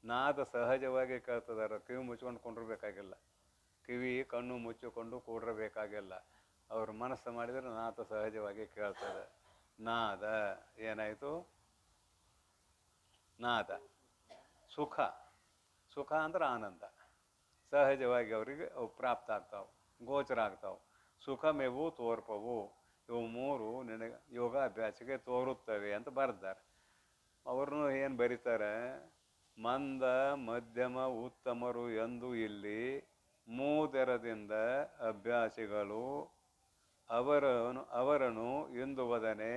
ನಾದ ಸಹಜವಾಗಿ ಕೇಳ್ತದಾರ, ಕಿವಿ ಮುಚ್ಕೊಂಡು ಕೊಂಡಿರ್ಬೇಕಾಗಿಲ್ಲ, ಕಿವಿ ಕಣ್ಣು ಮುಚ್ಚಿಕೊಂಡು ಕೂಡಿರಬೇಕಾಗಿಲ್ಲ. ಅವ್ರ ಮನಸ್ಸು ಮಾಡಿದರೆ ನಾದ ಸಹಜವಾಗಿ ಕೇಳ್ತದೆ. ನಾದ ಏನಾಯಿತು? ನಾದ ಸುಖ ಅಂದ್ರೆ ಆನಂದ ಸಹಜವಾಗಿ ಅವರಿಗೆ ಅವು ಪ್ರಾಪ್ತ ಆಗ್ತಾವೆ, ಗೋಚರ ಆಗ್ತಾವೆ. ಸುಖಮೇವು ತೋರ್ಪವು, ಇವು 3 ನಿನಗೆ ಯೋಗಾಭ್ಯಾಸಿಗೆ ತೋರುತ್ತವೆ ಅಂತ ಬರೆದಾರೆ. ಅವ್ರನ್ನೂ ಏನು ಬರೀತಾರೆ? ಮಂದ ಮಧ್ಯಮ ಉತ್ತಮರು ಎಂದು ಇಲ್ಲಿ ಮೂದೆರದಿಂದ ಅಭ್ಯಾಸಿಗಳು ಅವರನ್ನು ಇಂದುವದನೆ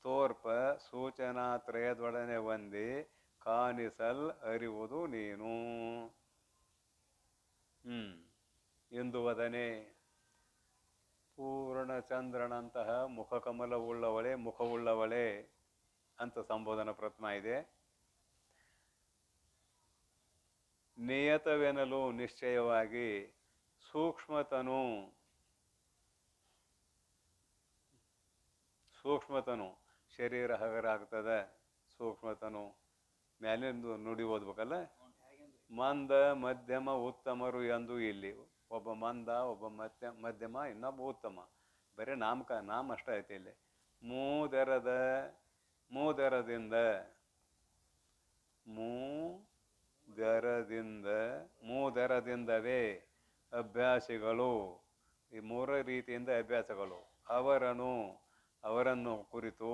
ತೋರ್ಪ ಸೂಚನಾತ್ರಯದೊಡನೆ ಹೊಂದಿ ಕಾಣಿಸಲ್ ಅರಿವುದು ನೀನು. ಇಂದುವದನೆ ಪೂರ್ಣಚಂದ್ರನಂತಹ ಮುಖವುಳ್ಳವಳೆ ಅಂತ ಸಂಬೋಧನ ಪ್ರಥಮ ಇದೆ. ನಿಯತವೆನಲು ನಿಶ್ಚಯವಾಗಿ ಸೂಕ್ಷ್ಮತನು ಶರೀರ ಹಗರಾಗ್ತದೆ. ಸೂಕ್ಷ್ಮತನು ಮ್ಯಾಲಿಂದು ನುಡಿ ಓದ್ಬೇಕಲ್ಲ. ಮಂದ ಮಧ್ಯಮ ಉತ್ತಮರು ಎಂದು ಇಲ್ಲಿ ಒಬ್ಬ ಮಂದ, ಒಬ್ಬ ಮಧ್ಯಮ, ಇನ್ನೊಬ್ಬ ಉತ್ತಮ. ಬರೀ ನಾಮ ಅಷ್ಟೇ ಐತಿ ಇಲ್ಲಿ. ಮೂದರದಿಂದವೇ ಅಭ್ಯಾಸಿಗಳು, ಈ 3 ರೀತಿಯಿಂದ ಅಭ್ಯಾಸಗಳು. ಅವರನ್ನು ಕುರಿತು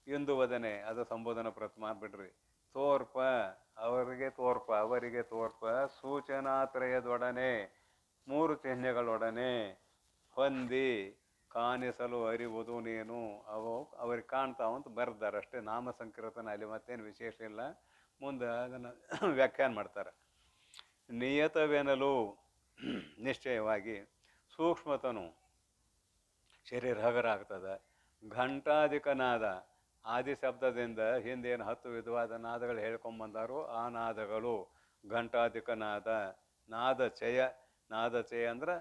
ಇಂದುವದನೆ ಅದು ಸಂಬೋಧನ ಪ್ರಥಮ ಬಿಡ್ರಿ. ಅವರಿಗೆ ತೋರ್ಪ ಸೂಚನಾತ್ರಯದೊಡನೆ 3 ಚಿಹ್ನೆಗಳೊಡನೆ ಹೊಂದಿ ಕಾಣಿಸಲು ಅರಿವುದು ನೀನು. ಅವ್ರಿಗೆ ಕಾಣ್ತಾವಂತ ಬರ್ದಾರೆ ಅಷ್ಟೇ. ನಾಮ ಸಂಕೀರ್ತನ ಅಲ್ಲಿ ಮತ್ತೇನು ವಿಶೇಷ ಇಲ್ಲ. ಮುಂದೆ ಅದನ್ನು ವ್ಯಾಖ್ಯಾನ ಮಾಡ್ತಾರೆ. ನಿಯತವೆನಲು ನಿಶ್ಚಯವಾಗಿ ಸೂಕ್ಷ್ಮತನು ಶರೀರ ಹಗರ ಆಗ್ತದೆ. ಘಂಟಾಧಿಕ ನಾದ, ಆದಿ ಶಬ್ದದಿಂದ ಹಿಂದೇನು 10 ವಿಧವಾದ ನಾದಗಳು ಹೇಳ್ಕೊಂಬಂದಾರು, ಆ ನಾದಗಳು ಘಂಟಾಧಿಕ ನಾದ. ನಾದಚಯ ಅಂದ್ರೆ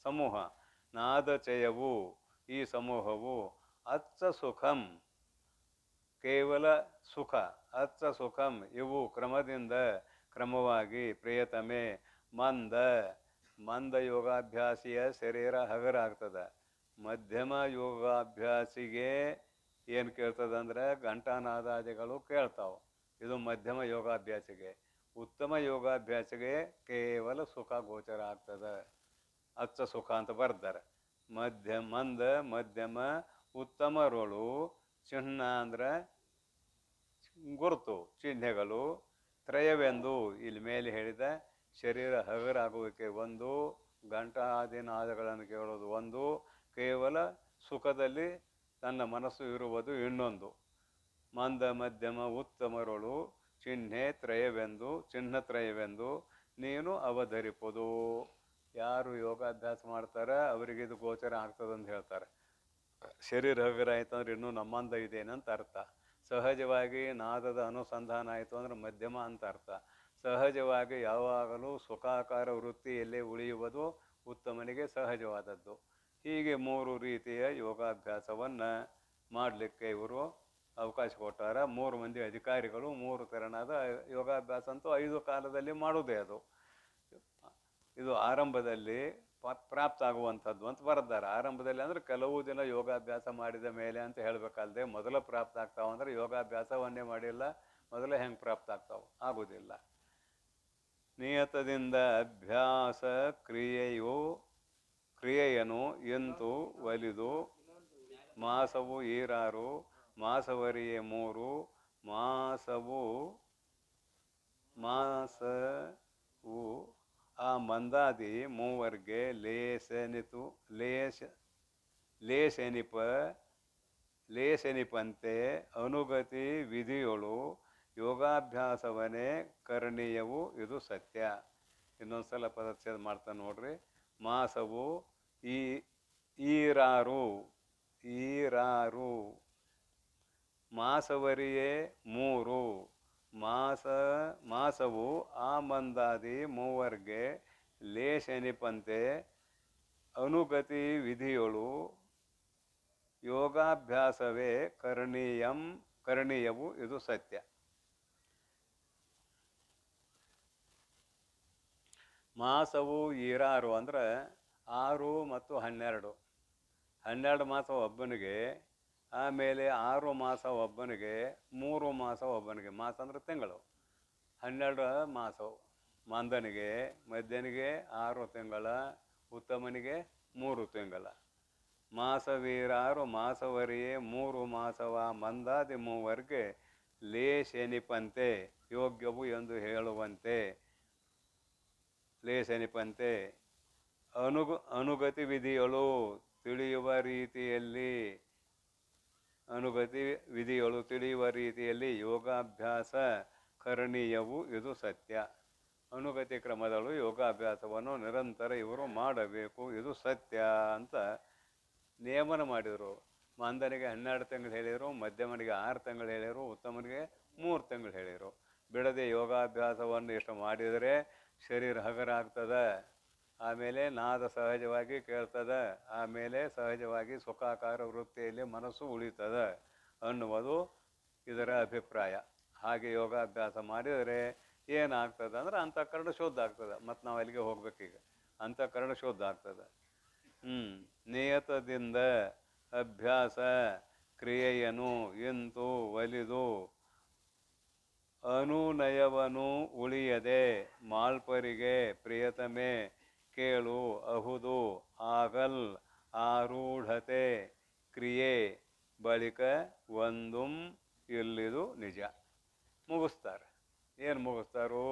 ಸಮೂಹ. ನಾದಚಯವು, ಈ ಸಮೂಹವು ಅಚ್ಚ ಸುಖಂ, ಕೇವಲ ಸುಖ. ಅಚ್ಚ ಸುಖಂ ಇವು ಕ್ರಮವಾಗಿ ಪ್ರಿಯತಮೆ ಮಂದ ಯೋಗಾಭ್ಯಾಸಿಯ ಶರೀರ ಹಗರ ಆಗ್ತದೆ. ಮಧ್ಯಮ ಯೋಗಾಭ್ಯಾಸಿಗೆ ಏನು ಕೇಳ್ತದೆ ಅಂದರೆ ಘಂಟಾನಾದಾದಿಗಳು ಕೇಳ್ತಾವೆ. ಇದು ಮಧ್ಯಮ ಯೋಗಾಭ್ಯಾಸಿಗೆ. ಉತ್ತಮ ಯೋಗಾಭ್ಯಾಸಿಗೆ ಕೇವಲ ಸುಖ ಗೋಚರ ಆಗ್ತದೆ. ಅಚ್ಚ ಸುಖ ಅಂತ ಬರ್ತಾರೆ. ಮಧ್ಯಮ ಉತ್ತಮರೊಳು ಚಿಹ್ನ ಅಂದ್ರೆ ಗುರುತು, ಚಿಹ್ನೆಗಳು. ತ್ರಯವೆಂದು ಇಲ್ಲಿ ಮೇಲೆ ಹೇಳಿದ ಶರೀರ ಹಗರಾಗುವಿಕೆ 1, ಘಂಟಾದಿನಾದಗಳನ್ನು ಕೇಳೋದು 1, ಕೇವಲ ಸುಖದಲ್ಲಿ ತನ್ನ ಮನಸ್ಸು ಇರುವುದು ಇನ್ನೊಂದು. ಮಂದ ಮಧ್ಯಮ ಉತ್ತಮರುಳು ಚಿಹ್ನತ್ರಯವೆಂದು ನೀನು ಅವಧರಿಪುದು. ಯಾರು ಯೋಗಾಭ್ಯಾಸ ಮಾಡ್ತಾರೆ ಅವರಿಗೆ ಇದು ಗೋಚರ ಆಗ್ತದಂತ ಹೇಳ್ತಾರೆ. ಶರೀರ ಹಗುರ ಆಯ್ತು ಅಂದ್ರೆ ಇನ್ನೂ ನಮ್ಮಂದ ಇದೇನಂತ ಅರ್ಥ. ಸಹಜವಾಗಿ ನಾದದ ಅನುಸಂಧಾನ ಆಯಿತು ಅಂದ್ರೆ ಮಧ್ಯಮ ಅಂತ ಅರ್ಥ. ಸಹಜವಾಗಿ ಯಾವಾಗಲೂ ಸುಖಾಕಾರ ವೃತ್ತಿಯಲ್ಲೇ ಉಳಿಯುವುದು ಉತ್ತಮನಿಗೆ ಸಹಜವಾದದ್ದು. ಹೀಗೆ 3 ರೀತಿಯ ಯೋಗಾಭ್ಯಾಸವನ್ನು ಮಾಡಲಿಕ್ಕೆ ಇವರು ಅವಕಾಶ ಕೊಟ್ಟಾರ. 3 ಮಂದಿ ಅಧಿಕಾರಿಗಳು 3 ತೆರನಾದ ಯೋಗಾಭ್ಯಾಸ ಅಂತೂ 5 ಕಾಲದಲ್ಲಿ ಮಾಡುವುದೇ ಅದು. ಇದು ಆರಂಭದಲ್ಲಿ ಪ್ರಾಪ್ತ ಆಗುವಂಥದ್ದು ಅಂತ ಬರೆದಾರೆ. ಆರಂಭದಲ್ಲಿ ಅಂದರೆ ಕೆಲವು ದಿನ ಯೋಗಾಭ್ಯಾಸ ಮಾಡಿದ ಮೇಲೆ ಅಂತ ಹೇಳಬೇಕಲ್ಲದೆ ಮೊದಲ ಪ್ರಾಪ್ತ ಆಗ್ತಾವ ಅಂದರೆ ಯೋಗಾಭ್ಯಾಸವನ್ನೇ ಮಾಡಿಲ್ಲ ಮೊದಲೇ ಹೆಂಗೆ ಪ್ರಾಪ್ತ ಆಗ್ತಾವೆ, ಆಗುವುದಿಲ್ಲ. ನಿಯತದಿಂದ ಅಭ್ಯಾಸ ಕ್ರಿಯೆಯನು ಎಂತು ಒಲಿದು ಮಾಸವು ಈರಾರು ಮಾಸವರಿಯೇ 3 ಮಾಸವು ಆ ಮಂದಾದಿ ಮೂವರ್ಗೆ ಲೇಸೆನಿಪಂತೆ ಅನುಗತಿ ವಿಧಿಯೊಳು ಯೋಗಾಭ್ಯಾಸವನ್ನೇ ಕರಣೀಯವು, ಇದು ಸತ್ಯ. ಇನ್ನೊಂದ್ಸಲ ಪದಚ್ಛೇದ ಮಾಡ್ತಾನೆ ನೋಡ್ರಿ. ಮಾಸವು ಈರಾರು ಮಾಸವರಿಯೇ 3 ಮಾಸವು ಆ ಮಂದಾದಿ ಮೂವರ್ಗೆ ಲೇಶನಿಪಂತೆ ಅನುಗತಿ ವಿಧಿಯೊಳು ಯೋಗಾಭ್ಯಾಸವೇ ಕರಣೀಯವು, ಇದು ಸತ್ಯ. ಮಾಸವು ಈರಾರು ಅಂದ್ರೆ 6 ಮತ್ತು 12 ಮಾಸ ಒಬ್ಬನಿಗೆ, ಆಮೇಲೆ 6 ಮಾಸ ಒಬ್ಬನಿಗೆ, 3 ಮಾಸ ಒಬ್ಬನಿಗೆ. ಮಾಸ ಅಂದ್ರೆ ತಿಂಗಳು. 12 ಮಾಸ ಮಂದನಿಗೆ, ಮಧ್ಯನಿಗೆ 6 ತಿಂಗಳ, ಉತ್ತಮನಿಗೆ 3 ತಿಂಗಳ. ಮಾಸವೀರಾರು ಮಾಸವರಿಯೇ 3 ಮಾಸವ ಮಂದಾದಿ ಮೂವರ್ಗೆ ಲೇಶೆನಿಪಂತೆ ಯೋಗ್ಯವು ಎಂದು ಹೇಳುವಂತೆ ಲೇಶೆನಿಪಂತೆ ಅನುಗತಿ ವಿಧಿಯಳು ತಿಳಿಯುವ ರೀತಿಯಲ್ಲಿ ಯೋಗಾಭ್ಯಾಸ ಕರಣೀಯವು, ಇದು ಸತ್ಯ. ಅನುಗತಿ ಕ್ರಮದಳು ಯೋಗಾಭ್ಯಾಸವನ್ನು ನಿರಂತರ ಇವರು ಮಾಡಬೇಕು, ಇದು ಸತ್ಯ ಅಂತ ನಿಯಮನ ಮಾಡಿದರು. ಮಂದನಿಗೆ 12 ತಿಂಗಳು ಹೇಳಿದರು, ಮಧ್ಯಮನಿಗೆ 6 ತಿಂಗಳು ಹೇಳಿದರು, ಉತ್ತಮನಿಗೆ 3 ತಿಂಗಳು ಹೇಳಿದರು. ಬಿಡದೆ ಯೋಗಾಭ್ಯಾಸವನ್ನು ಇಷ್ಟು ಮಾಡಿದರೆ ಶರೀರ ಹಗರ ಆಗ್ತದೆ, ಆಮೇಲೆ ನಾದ ಸಹಜವಾಗಿ ಕೇಳ್ತದೆ, ಆಮೇಲೆ ಸಹಜವಾಗಿ ಸುಖಾಕಾರ ವೃತ್ತಿಯಲ್ಲಿ ಮನಸ್ಸು ಉಳಿತದೆ ಅನ್ನುವುದು ಇದರ ಅಭಿಪ್ರಾಯ. ಹಾಗೆ ಯೋಗಾಭ್ಯಾಸ ಮಾಡಿದರೆ ಏನಾಗ್ತದೆ ಅಂದ್ರೆ ಅಂತಃಕರಣ ಶುದ್ಧ ಆಗ್ತದೆ. ಮತ್ತು ನಾವು ಅಲ್ಲಿಗೆ ಹೋಗ್ಬೇಕೀಗ. ಅಂತಃಕರಣ ಶುದ್ಧ ಆಗ್ತದೆ. ನಿಯತದಿಂದ ಅಭ್ಯಾಸ ಕ್ರಿಯೆಯನು ಎಂತು ಒಲಿದು ಅನುನಯವನು ಉಳಿಯದೆ ಮಾಲ್ಪರಿಗೆ ಪ್ರಿಯತಮೆ ಕೇಳು ಅಹುದು ಆಗಲ್ ಆರೂಢತೆ ಕ್ರಿಯೆ ಬಳಿಕ ಒಂದುಂ ಇಲ್ಲಿದು ನಿಜ. ಮುಗಿಸ್ತಾರೆ. ಏನು ಮುಗಿಸ್ತಾರೋ?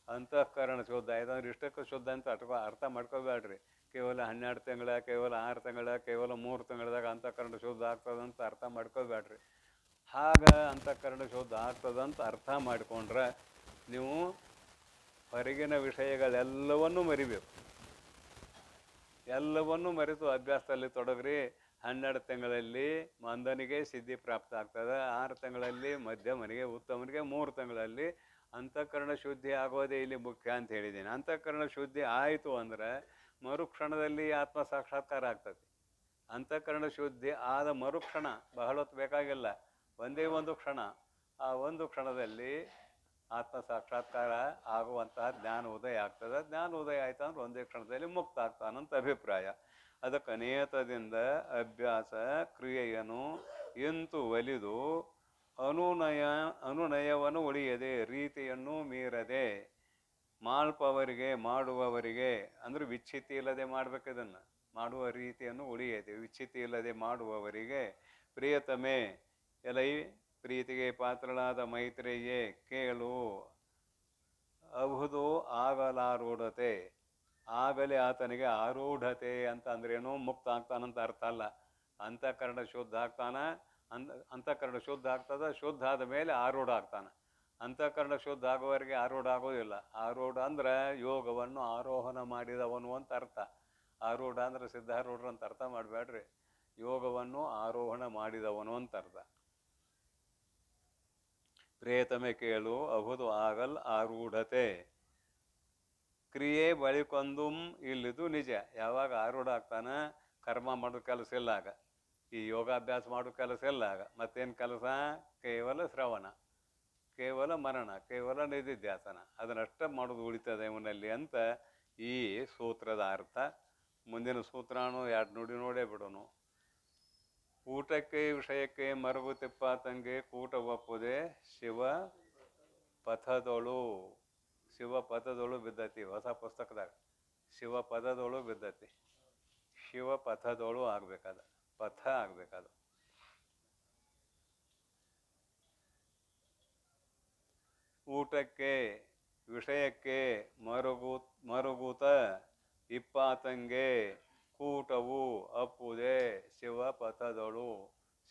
ಅಂತಃಕರಣ ಶುದ್ಧ ಆಯ್ತು ಅಂದ್ರೆ ಇಷ್ಟಕ್ಕೆ ಶುದ್ಧ ಅಂತ ಅರ್ಥ ಮಾಡ್ಕೋಬೇಡ್ರಿ. ಕೇವಲ 12 ತಿಂಗಳ, ಕೇವಲ 6 ತಿಂಗಳ, ಕೇವಲ 3 ತಿಂಗಳದಾಗ ಅಂತಃಕರಣ ಶುದ್ಧ ಆಗ್ತದಂತ ಅರ್ಥ ಮಾಡ್ಕೋಬೇಡ್ರಿ. ಅಂತಃಕರಣ ಶುದ್ಧ ಆಗ್ತದಂತ ಅರ್ಥ ಮಾಡಿಕೊಂಡ್ರೆ ನೀವು ಹೊರಗಿನ ವಿಷಯಗಳೆಲ್ಲವನ್ನೂ ಮರಿಬೇಕು. ಎಲ್ಲವನ್ನೂ ಮರೆತು ಅಭ್ಯಾಸದಲ್ಲಿ ತೊಡಗ್ರಿ. 12 ತಿಂಗಳಲ್ಲಿ ಮಂದನಿಗೆ ಸಿದ್ಧಿ ಪ್ರಾಪ್ತ ಆಗ್ತದೆ, 6 ತಿಂಗಳಲ್ಲಿ ಮಧ್ಯಮನಿಗೆ, ಉತ್ತಮನಿಗೆ 3 ತಿಂಗಳಲ್ಲಿ ಅಂತಃಕರಣ ಶುದ್ಧಿ ಆಗೋದೇ ಇಲ್ಲಿ ಮುಖ್ಯ ಅಂತ ಹೇಳಿದ್ದೀನಿ. ಅಂತಃಕರಣ ಶುದ್ಧಿ ಆಯಿತು ಅಂದರೆ ಮರುಕ್ಷಣದಲ್ಲಿ ಆತ್ಮ ಸಾಕ್ಷಾತ್ಕಾರ ಆಗ್ತದೆ. ಅಂತಃಕರಣ ಶುದ್ಧಿ ಆದ ಮರುಕ್ಷಣ, ಬಹಳ ಹೊತ್ತು ಬೇಕಾಗಿಲ್ಲ, ಒಂದೇ ಒಂದು ಕ್ಷಣ, ಆ ಒಂದು ಕ್ಷಣದಲ್ಲಿ ಆತ್ಮ ಸಾಕ್ಷಾತ್ಕಾರ ಆಗುವಂತಹ ಜ್ಞಾನ ಉದಯ ಆಗ್ತದೆ. ಜ್ಞಾನ ಉದಯ ಆಯ್ತು ಅಂದ್ರೆ ಒಂದೇ ಕ್ಷಣದಲ್ಲಿ ಮುಕ್ತ ಆಗ್ತಾನಂತ ಅಭಿಪ್ರಾಯ. ಅದಕ್ಕೆ ನಿಯತದಿಂದ ಅಭ್ಯಾಸ ಕ್ರಿಯೆಯನ್ನು ಎಂತು ಒಲಿದು ಅನುನಯವನ್ನು ಉಳಿಯದೆ ರೀತಿಯನ್ನು ಮೀರದೆ ಮಾಡುವವರಿಗೆ ಅಂದರೆ ವಿಚ್ಛಿತಿ ಇಲ್ಲದೆ ಮಾಡ್ಬೇಕು. ಇದನ್ನು ಮಾಡುವ ರೀತಿಯನ್ನು ಉಳಿಯದೆ ವಿಚ್ಛಿತಿ ಇಲ್ಲದೆ ಮಾಡುವವರಿಗೆ ಪ್ರಿಯತಮೆ ಎಲೈ ಪ್ರೀತಿಗೆ ಪಾತ್ರಳಾದ ಮೈತ್ರಿಯೇ ಕೇಳು ಅಹುದು ಆಗಲಾರೂಢತೆ. ಆಗಲೇ ಆತನಿಗೆ ಆರೂಢತೆ ಅಂತ ಅಂದ್ರೇನು? ಮುಕ್ತ ಆಗ್ತಾನಂತ ಅರ್ಥ ಅಲ್ಲ. ಅಂತಃಕರಣ ಶುದ್ಧ ಆಗ್ತಾನ, ಅಂತಃಕರಣ ಶುದ್ಧ ಆಗ್ತದೆ. ಶುದ್ಧ ಆದ ಮೇಲೆ ಆರೂಢ ಆಗ್ತಾನೆ. ಅಂತಃಕರಣ ಶುದ್ಧ ಆಗುವವರೆಗೆ ಆರೂಢ ಆಗೋದಿಲ್ಲ. ಆರೂಢ ಅಂದ್ರೆ ಯೋಗವನ್ನು ಆರೋಹಣ ಮಾಡಿದವನು ಅಂತ ಅರ್ಥ. ಆರೂಢ ಅಂದ್ರೆ ಸಿದ್ಧಾರೂಢರು ಅಂತ ಅರ್ಥ ಮಾಡಬೇಡ್ರಿ. ಯೋಗವನ್ನು ಆರೋಹಣ ಮಾಡಿದವನು ಅಂತ ಅರ್ಥ. ಪ್ರೇತಮೆ ಕೇಳು ಅಹುದು ಆಗಲ್ ಆರೂಢತೆ. ಕ್ರಿಯೆ ಬಳಿಕೊಂದುಂ ಇಲ್ಲಿದು ನಿಜ. ಯಾವಾಗ ಆರೂಢ ಆಗ್ತಾನ, ಕರ್ಮ ಮಾಡೋ ಕೆಲಸ ಇಲ್ಲ ಆಗ, ಈ ಯೋಗಾಭ್ಯಾಸ ಮಾಡೋ ಕೆಲಸ ಇಲ್ಲ ಆಗ. ಮತ್ತೇನು ಕೆಲಸ? ಕೇವಲ ಶ್ರವಣ, ಕೇವಲ ಮರಣ, ಕೇವಲ ನಿಧಿಧ್ಯಾಸನ, ಅದನ್ನಷ್ಟ ಮಾಡೋದು ಉಳಿತದೆ ಇವನಲ್ಲಿ ಅಂತ ಈ ಸೂತ್ರದ ಅರ್ಥ. ಮುಂದಿನ ಸೂತ್ರಾನು ಎರಡು ನುಡಿ ನೋಡೇ ಬಿಡೋನು. ಊಟಕ್ಕೆ ವಿಷಯಕ್ಕೆ ಮರುಗು ತಿಪ್ಪಾತಂಗೆ ಕೂಟ ಒಪ್ಪುದೆ ಶಿವ ಪಥದೊಳು. ಶಿವ ಪಥದೊಳು ಬಿದ್ದತಿ. ಹೊಸ ಪುಸ್ತಕದಾಗ ಶಿವ ಪದದೊಳು ಬಿದ್ದತಿ. ಶಿವ ಪಥದೊಳು ಆಗ್ಬೇಕದ, ಪಥ ಆಗ್ಬೇಕದು. ಊಟಕ್ಕೆ ವಿಷಯಕ್ಕೆ ಮರುಗೂತ ಇಪ್ಪಾತಂಗೆ ಕೂಟವು ಅಪ್ಪುದೆ ಶಿವ ಪಥದೊಳು.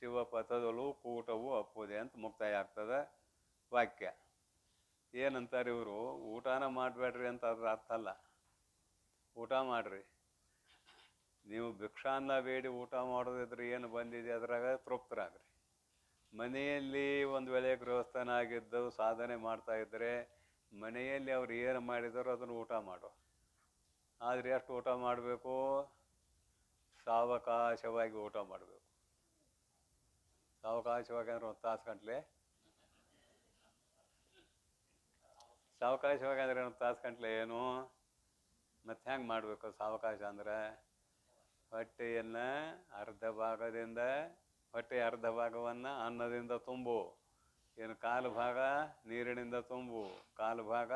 ಶಿವ ಪಥದೊಳು ಕೂಟವು ಅಪ್ಪುದೆ ಅಂತ ಮುಕ್ತಾಯ ಆಗ್ತದೆ ವಾಕ್ಯ. ಏನಂತಾರೆ ಇವರು? ಊಟನ ಮಾಡಬೇಡ್ರಿ ಅಂತ ಅದ್ರ ಅರ್ಥ ಅಲ್ಲ. ಊಟ ಮಾಡ್ರಿ. ನೀವು ಭಿಕ್ಷಾನ್ನ ಬೇಡಿ ಊಟ ಮಾಡೋದಿದ್ರೆ ಏನು ಬಂದಿದೆ ಅದ್ರಾಗ ತೃಪ್ತರಾಗ್ರಿ. ಮನೆಯಲ್ಲಿ ಒಂದು ವೇಳೆ ಗೃಹಸ್ಥನಾಗಿದ್ದು ಸಾಧನೆ ಮಾಡ್ತಾ ಇದ್ದರೆ ಮನೆಯಲ್ಲಿ ಅವ್ರು ಏನು ಮಾಡಿದಾರೋ ಅದನ್ನು ಊಟ ಮಾಡು. ಆದರೆ ಎಷ್ಟು ಊಟ ಮಾಡಬೇಕು? ಸಾವಕಾಶವಾಗಿ ಊಟ ಮಾಡಬೇಕು. ಸಾವಕಾಶವಾಗಿ ಅಂದ್ರೆ ಒಂದು ತಾಸು ಗಂಟ್ಲೆ. ಸಾವಕಾಶವಾಗಿ ಅಂದರೆ ಒಂದು ತಾಸು ಗಂಟ್ಲೆ ಏನು? ಮತ್ತೆ ಹೆಂಗೆ ಮಾಡಬೇಕು ಸಾವಕಾಶ ಅಂದ್ರೆ? ಹೊಟ್ಟೆಯನ್ನು ಅರ್ಧ ಭಾಗದಿಂದ, ಹೊಟ್ಟೆಯ ಅರ್ಧ ಭಾಗವನ್ನು ಅನ್ನದಿಂದ ತುಂಬು. ಏನು ಕಾಲು ಭಾಗ ನೀರಿನಿಂದ ತುಂಬು, ಕಾಲು ಭಾಗ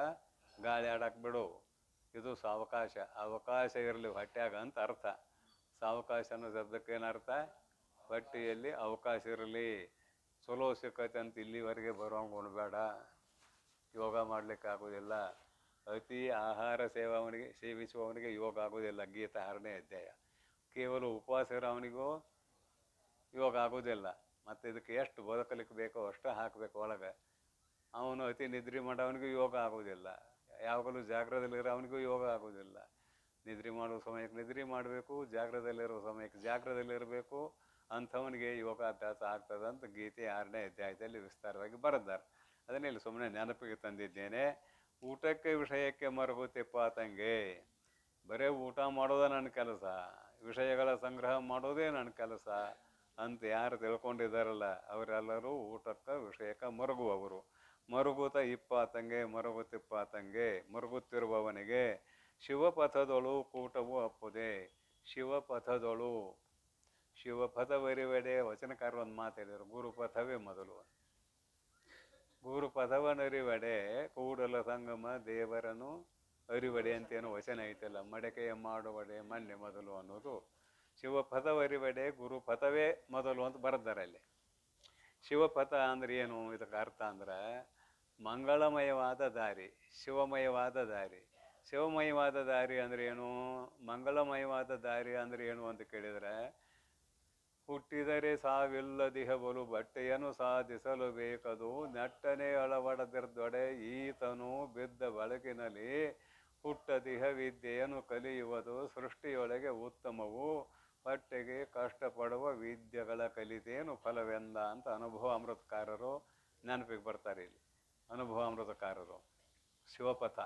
ಗಾಳಿ ಆಡಕ್ಕೆ ಬಿಡು. ಇದು ಸಾವಕಾಶ. ಅವಕಾಶ ಇರಲಿ ಹೊಟ್ಟೆಯಾಗ ಅಂತ ಅರ್ಥ. ಸಾವಕಾಶ ಅನ್ನೋ ಶಬ್ದಕ್ಕೇನರ್ಥ? ಹೊಟ್ಟೆಯಲ್ಲಿ ಅವಕಾಶ ಇರಲಿ. ಚಲೋ ಸಿಕ್ಕೈತೆ ಅಂತ ಇಲ್ಲಿವರೆಗೆ ಬರೋಂಗೆ ಉಣ್ಬೇಡ. ಯೋಗ ಮಾಡಲಿಕ್ಕೆ ಆಗೋದಿಲ್ಲ. ಅತಿ ಆಹಾರ ಸೇವಿಸುವವನಿಗೆ ಯೋಗ ಆಗೋದಿಲ್ಲ. ಗೀತಾ 6ನೇ ಅಧ್ಯಾಯ. ಕೇವಲ ಉಪವಾಸ ಇರೋವನಿಗೂ ಯೋಗ ಆಗೋದಿಲ್ಲ. ಮತ್ತು ಇದಕ್ಕೆ ಎಷ್ಟು ಬದುಕಲಿಕ್ಕೆ ಬೇಕೋ ಅಷ್ಟು ಹಾಕಬೇಕು ಒಳಗೆ. ಅವನು ಅತಿ ನಿದ್ರೆ ಮಾಡೋವನಿಗೂ ಯೋಗ ಆಗೋದಿಲ್ಲ. ಯಾವಾಗಲೂ ಜಾಗ್ರದಲ್ಲಿರೋ ಅವನಿಗೂ ಯೋಗ ಆಗೋದಿಲ್ಲ. ನಿದ್ರೆ ಮಾಡುವ ಸಮಯಕ್ಕೆ ನಿದ್ರೆ ಮಾಡಬೇಕು, ಜಾಗ್ರದಲ್ಲಿರೋ ಸಮಯಕ್ಕೆ ಜಾಗ್ರದಲ್ಲಿರಬೇಕು. ಅಂಥವನಿಗೆ ಯೋಗಾಭ್ಯಾಸ ಆಗ್ತದೆ ಅಂತ ಗೀತೆ 6ನೇ ಅಧ್ಯಾಯದಲ್ಲಿ ವಿಸ್ತಾರವಾಗಿ ಬರೆದಾರೆ. ಅದನ್ನೇ ಇಲ್ಲಿ ಸುಮ್ಮನೆ ನೆನಪಿಗೆ ತಂದಿದ್ದೇನೆ. ಊಟಕ್ಕೆ ವಿಷಯಕ್ಕೆ ಮರುಗು ತಿಪ್ಪಾತಂಗೆ. ಬರೀ ಊಟ ಮಾಡೋದೇ ನನ್ನ ಕೆಲಸ, ವಿಷಯಗಳ ಸಂಗ್ರಹ ಮಾಡೋದೇ ನನ್ನ ಕೆಲಸ ಅಂತ ಯಾರು ತಿಳ್ಕೊಂಡಿದ್ದಾರಲ್ಲ ಅವರೆಲ್ಲರೂ ಊಟಕ್ಕೆ ವಿಷಯಕ್ಕೆ ಮರುಗುವವರು. ಮರುಗುತ್ತ ಇಪ್ಪಾತಂಗೆ, ಮರುಗುತ್ತಿಪ್ಪಾತಂಗೆ, ಮರುಗುತ್ತಿರುವವನಿಗೆ ಶಿವಪಥದೊಳು ಕೂಟವು ಅಪ್ಪುದೆ. ಶಿವಪಥದೊಳು, ಶಿವಪಥವರಿವೆಡೆ ವಚನಕಾರ ಒಂದು ಮಾತು ಹೇಳಿದರು, ಗುರುಪಥವೇ ಮೊದಲು. ಗುರುಪಥವನರಿವೆಡೆ ಕೂಡಲ ಸಂಗಮ ದೇವರನು ಅರಿವಡೆ ಅಂತೇನು ವಚನ ಐತಲ್ಲ, ಮಡಕೆಯ ಮಾಡುವಡೆ ಮಣ್ಣೆ ಮೊದಲು ಅನ್ನೋದು. ಶಿವಪಥವರಿವೆಡೆ ಗುರುಪಥವೇ ಮೊದಲು ಅಂತ ಬರೆದಾರೆ ಅಲ್ಲಿ. ಶಿವಪಥ ಅಂದ್ರೆ ಏನು? ಇದಕ್ಕೆ ಅರ್ಥ ಅಂದ್ರೆ ಮಂಗಳಮಯವಾದ ದಾರಿ, ಶಿವಮಯವಾದ ದಾರಿ. ಶಿವಮಯವಾದ ದಾರಿ ಅಂದ್ರೆ ಏನು? ಮಂಗಳಮಯವಾದ ದಾರಿ ಅಂದ್ರೆ ಏನು ಅಂತ ಕೇಳಿದರೆ, ಹುಟ್ಟಿದರೆ ಸಾವಿಲ್ಲದಿಹ ಬಲು ಬಟ್ಟೆಯನ್ನು ಸಾಧಿಸಲು ಬೇಕದು, ನೆಟ್ಟನೆ ಅಳವಡದಿರ್ದೊಡೆ ಈತನು ಬಿದ್ದ ಬೆಳಕಿನಲ್ಲಿ ಹುಟ್ಟದಿಹ ವಿದ್ಯೆಯನ್ನು ಕಲಿಯುವುದು ಸೃಷ್ಟಿಯೊಳಗೆ ಉತ್ತಮವು, ಹೊಟ್ಟೆಗೆ ಕಷ್ಟಪಡುವ ವಿದ್ಯೆಗಳ ಕಲಿತೇನು ಫಲವೆಂದ ಅಂತ ಅನುಭವ ಅಮೃತಕಾರರು ನೆನಪಿಗೆ ಬರ್ತಾರೆ ಇಲ್ಲಿ. ಅನುಭವ ಅಮೃತಕಾರರು ಶಿವಪಥ.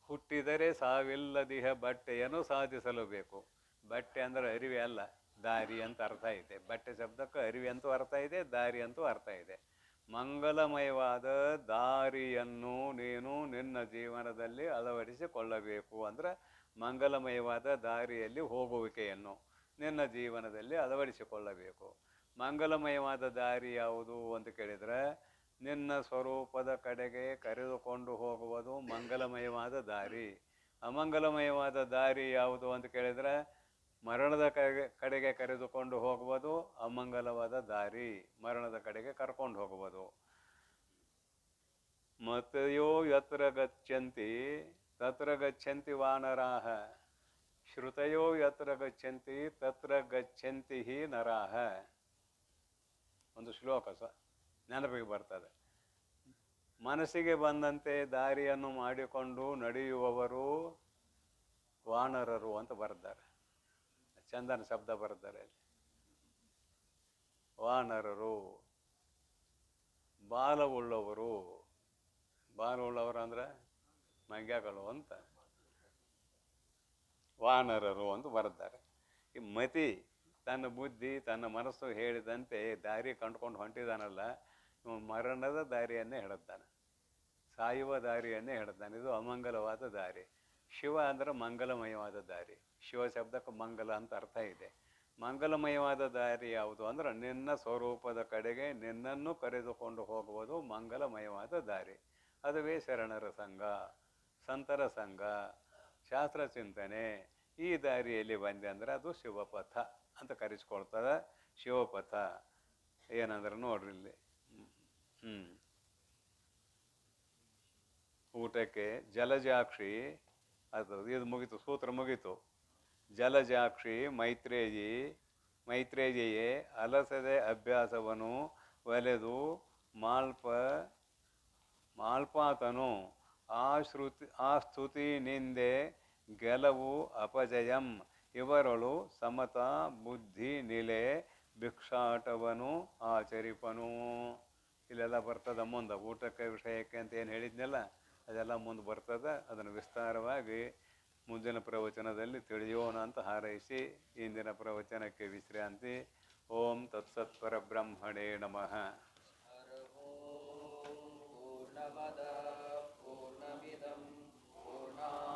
ಹುಟ್ಟಿದರೆ ಸಾವಿಲ್ಲದಿಹ ಬಟ್ಟೆಯನ್ನು ಸಾಧಿಸಲು ಬೇಕು. ಬಟ್ಟೆ ಅಂದರೆ ಅರಿವೆ ಅಲ್ಲ, ದಾರಿ ಅಂತ ಅರ್ಥ ಇದೆ. ಬಟ್ಟೆ ಶಬ್ದಕ್ಕೆ ಅರಿವೆ ಅಂತೂ ಅರ್ಥ ಇದೆ, ದಾರಿ ಅಂತೂ ಅರ್ಥ ಇದೆ. ಮಂಗಲಮಯವಾದ ದಾರಿಯನ್ನು ನೀನು ನಿನ್ನ ಜೀವನದಲ್ಲಿ ಅಳವಡಿಸಿಕೊಳ್ಳಬೇಕು. ಅಂದರೆ ಮಂಗಲಮಯವಾದ ದಾರಿಯಲ್ಲಿ ಹೋಗುವಿಕೆಯನ್ನು ನಿನ್ನ ಜೀವನದಲ್ಲಿ ಅಳವಡಿಸಿಕೊಳ್ಳಬೇಕು. ಮಂಗಲಮಯವಾದ ದಾರಿ ಯಾವುದು ಅಂತ ಕೇಳಿದರೆ, ನಿನ್ನ ಸ್ವರೂಪದ ಕಡೆಗೆ ಕರೆದುಕೊಂಡು ಹೋಗುವುದು ಮಂಗಲಮಯವಾದ ದಾರಿ. ಅಮಂಗಲಮಯವಾದ ದಾರಿ ಯಾವುದು ಅಂತ ಕೇಳಿದರೆ, ಮರಣದ ಕಡೆಗೆ ಕರೆದುಕೊಂಡು ಹೋಗುವುದು ಅಮಂಗಲವಾದ ದಾರಿ, ಮರಣದ ಕಡೆಗೆ ಕರ್ಕೊಂಡು ಹೋಗುವುದು. ಮತಯೋ ಯತ್ರ ಗಚ್ಚಂತಿ ತತ್ರ ಗಚ್ಚಂತಿ ವಾನರಾಹ, ಶ್ರುತಯೋ ಯತ್ರ ಗಚ್ಚಂತಿ ತತ್ರ ಗಚ್ಚಂತಿ ಹಿ ನರಾಹ. ಒಂದು ಶ್ಲೋಕ ನೆನಪಿಗೆ ಬರ್ತದೆ. ಮನಸ್ಸಿಗೆ ಬಂದಂತೆ ದಾರಿಯನ್ನು ಮಾಡಿಕೊಂಡು ನಡೆಯುವವರು ವಾನರರು ಅಂತ ಬರೆದ್ದಾರೆ. ಚಂದನ ಶಬ್ದ ಬರೆದ್ದಾರೆ ಅಲ್ಲಿ. ವಾನರರು, ಬಾಲವುಳ್ಳವರು. ಬಾಲವುಳ್ಳವರು ಅಂದ್ರೆ ಮಂಗ್ಯಗಳು ಅಂತ. ವಾನರರು ಅಂತ ಬರೆದ್ದಾರೆ. ಈ ಮತಿ ತನ್ನ ಬುದ್ಧಿ ತನ್ನ ಮನಸ್ಸು ಹೇಳಿದಂತೆ ದಾರಿ ಕಂಡುಕೊಂಡು ಹೊಂಟಿದಾನಲ್ಲ, ಮರಣದ ದಾರಿಯನ್ನೇ ಹೇಳುತ್ತಾನೆ, ಸಾಯುವ ದಾರಿಯನ್ನೇ ಹೇಳುತ್ತಾನೆ. ಇದು ಅಮಂಗಲವಾದ ದಾರಿ. ಶಿವ ಅಂದ್ರೆ ಮಂಗಲಮಯವಾದ ದಾರಿ. ಶಿವ ಶಬ್ದಕ್ಕೆ ಮಂಗಲ ಅಂತ ಅರ್ಥ ಇದೆ. ಮಂಗಲಮಯವಾದ ದಾರಿ ಯಾವುದು ಅಂದ್ರೆ ನಿನ್ನ ಸ್ವರೂಪದ ಕಡೆಗೆ ನಿನ್ನನ್ನು ಕರೆದುಕೊಂಡು ಹೋಗುವುದು ಮಂಗಲಮಯವಾದ ದಾರಿ. ಅದುವೇ ಶರಣರ ಸಂಘ, ಸಂತರ ಸಂಘ, ಶಾಸ್ತ್ರ ಚಿಂತನೆ. ಈ ದಾರಿಯಲ್ಲಿ ಬಂದೆ ಅಂದರೆ ಅದು ಶಿವಪಥ ಅಂತ ಕರೆಸ್ಕೊಳ್ತದೆ. ಶಿವಪಥ ಏನಂದ್ರೆ ನೋಡ್ರಿ ಇಲ್ಲಿ. ಊಟಕ್ಕೆ ಜಲಜಾಕ್ಷಿ, ಅದು ಇದು ಮುಗೀತು, ಸೂತ್ರ ಮುಗೀತು. ಜಲಜಾಕ್ಷಿ ಮೈತ್ರೇಯಿಯೇ ಅಲಸದೆ ಅಭ್ಯಾಸವನು ಒಲೆದು ಮಾಲ್ಪಾತನು ಆ ಸ್ತುತಿ ನಿಂದೆ ಗೆಲುವು ಅಪಜಯಂ ಇವರಳು ಸಮತಾ ಬುದ್ಧಿ ನಿಲೆ ಭಿಕ್ಷಾಟವನು ಆಚರಿಪನು. ಇಲ್ಲೆಲ್ಲ ಬರ್ತದೆ ಮುಂದೆ. ಊಟಕ್ಕೆ ವಿಷಯಕ್ಕೆ ಅಂತ ಏನು ಹೇಳಿದ್ನಲ್ಲ ಅದೆಲ್ಲ ಮುಂದೆ ಬರ್ತದೆ. ಅದನ್ನು ವಿಸ್ತಾರವಾಗಿ ಮುಂದಿನ ಪ್ರವಚನದಲ್ಲಿ ತಿಳಿಯೋಣ ಅಂತ ಹಾರೈಸಿ ಇಂದಿನ ಪ್ರವಚನಕ್ಕೆ ವಿಶ್ರಾಂತಿ. ಓಂ ತತ್ಸತ್ಪರಬ್ರಹ್ಮಣೇ ನಮಃ. ಪೂರ್ಣಮದ ಪೂರ್ಣಮಿದಂ ಪೂರ್ಣಾತ್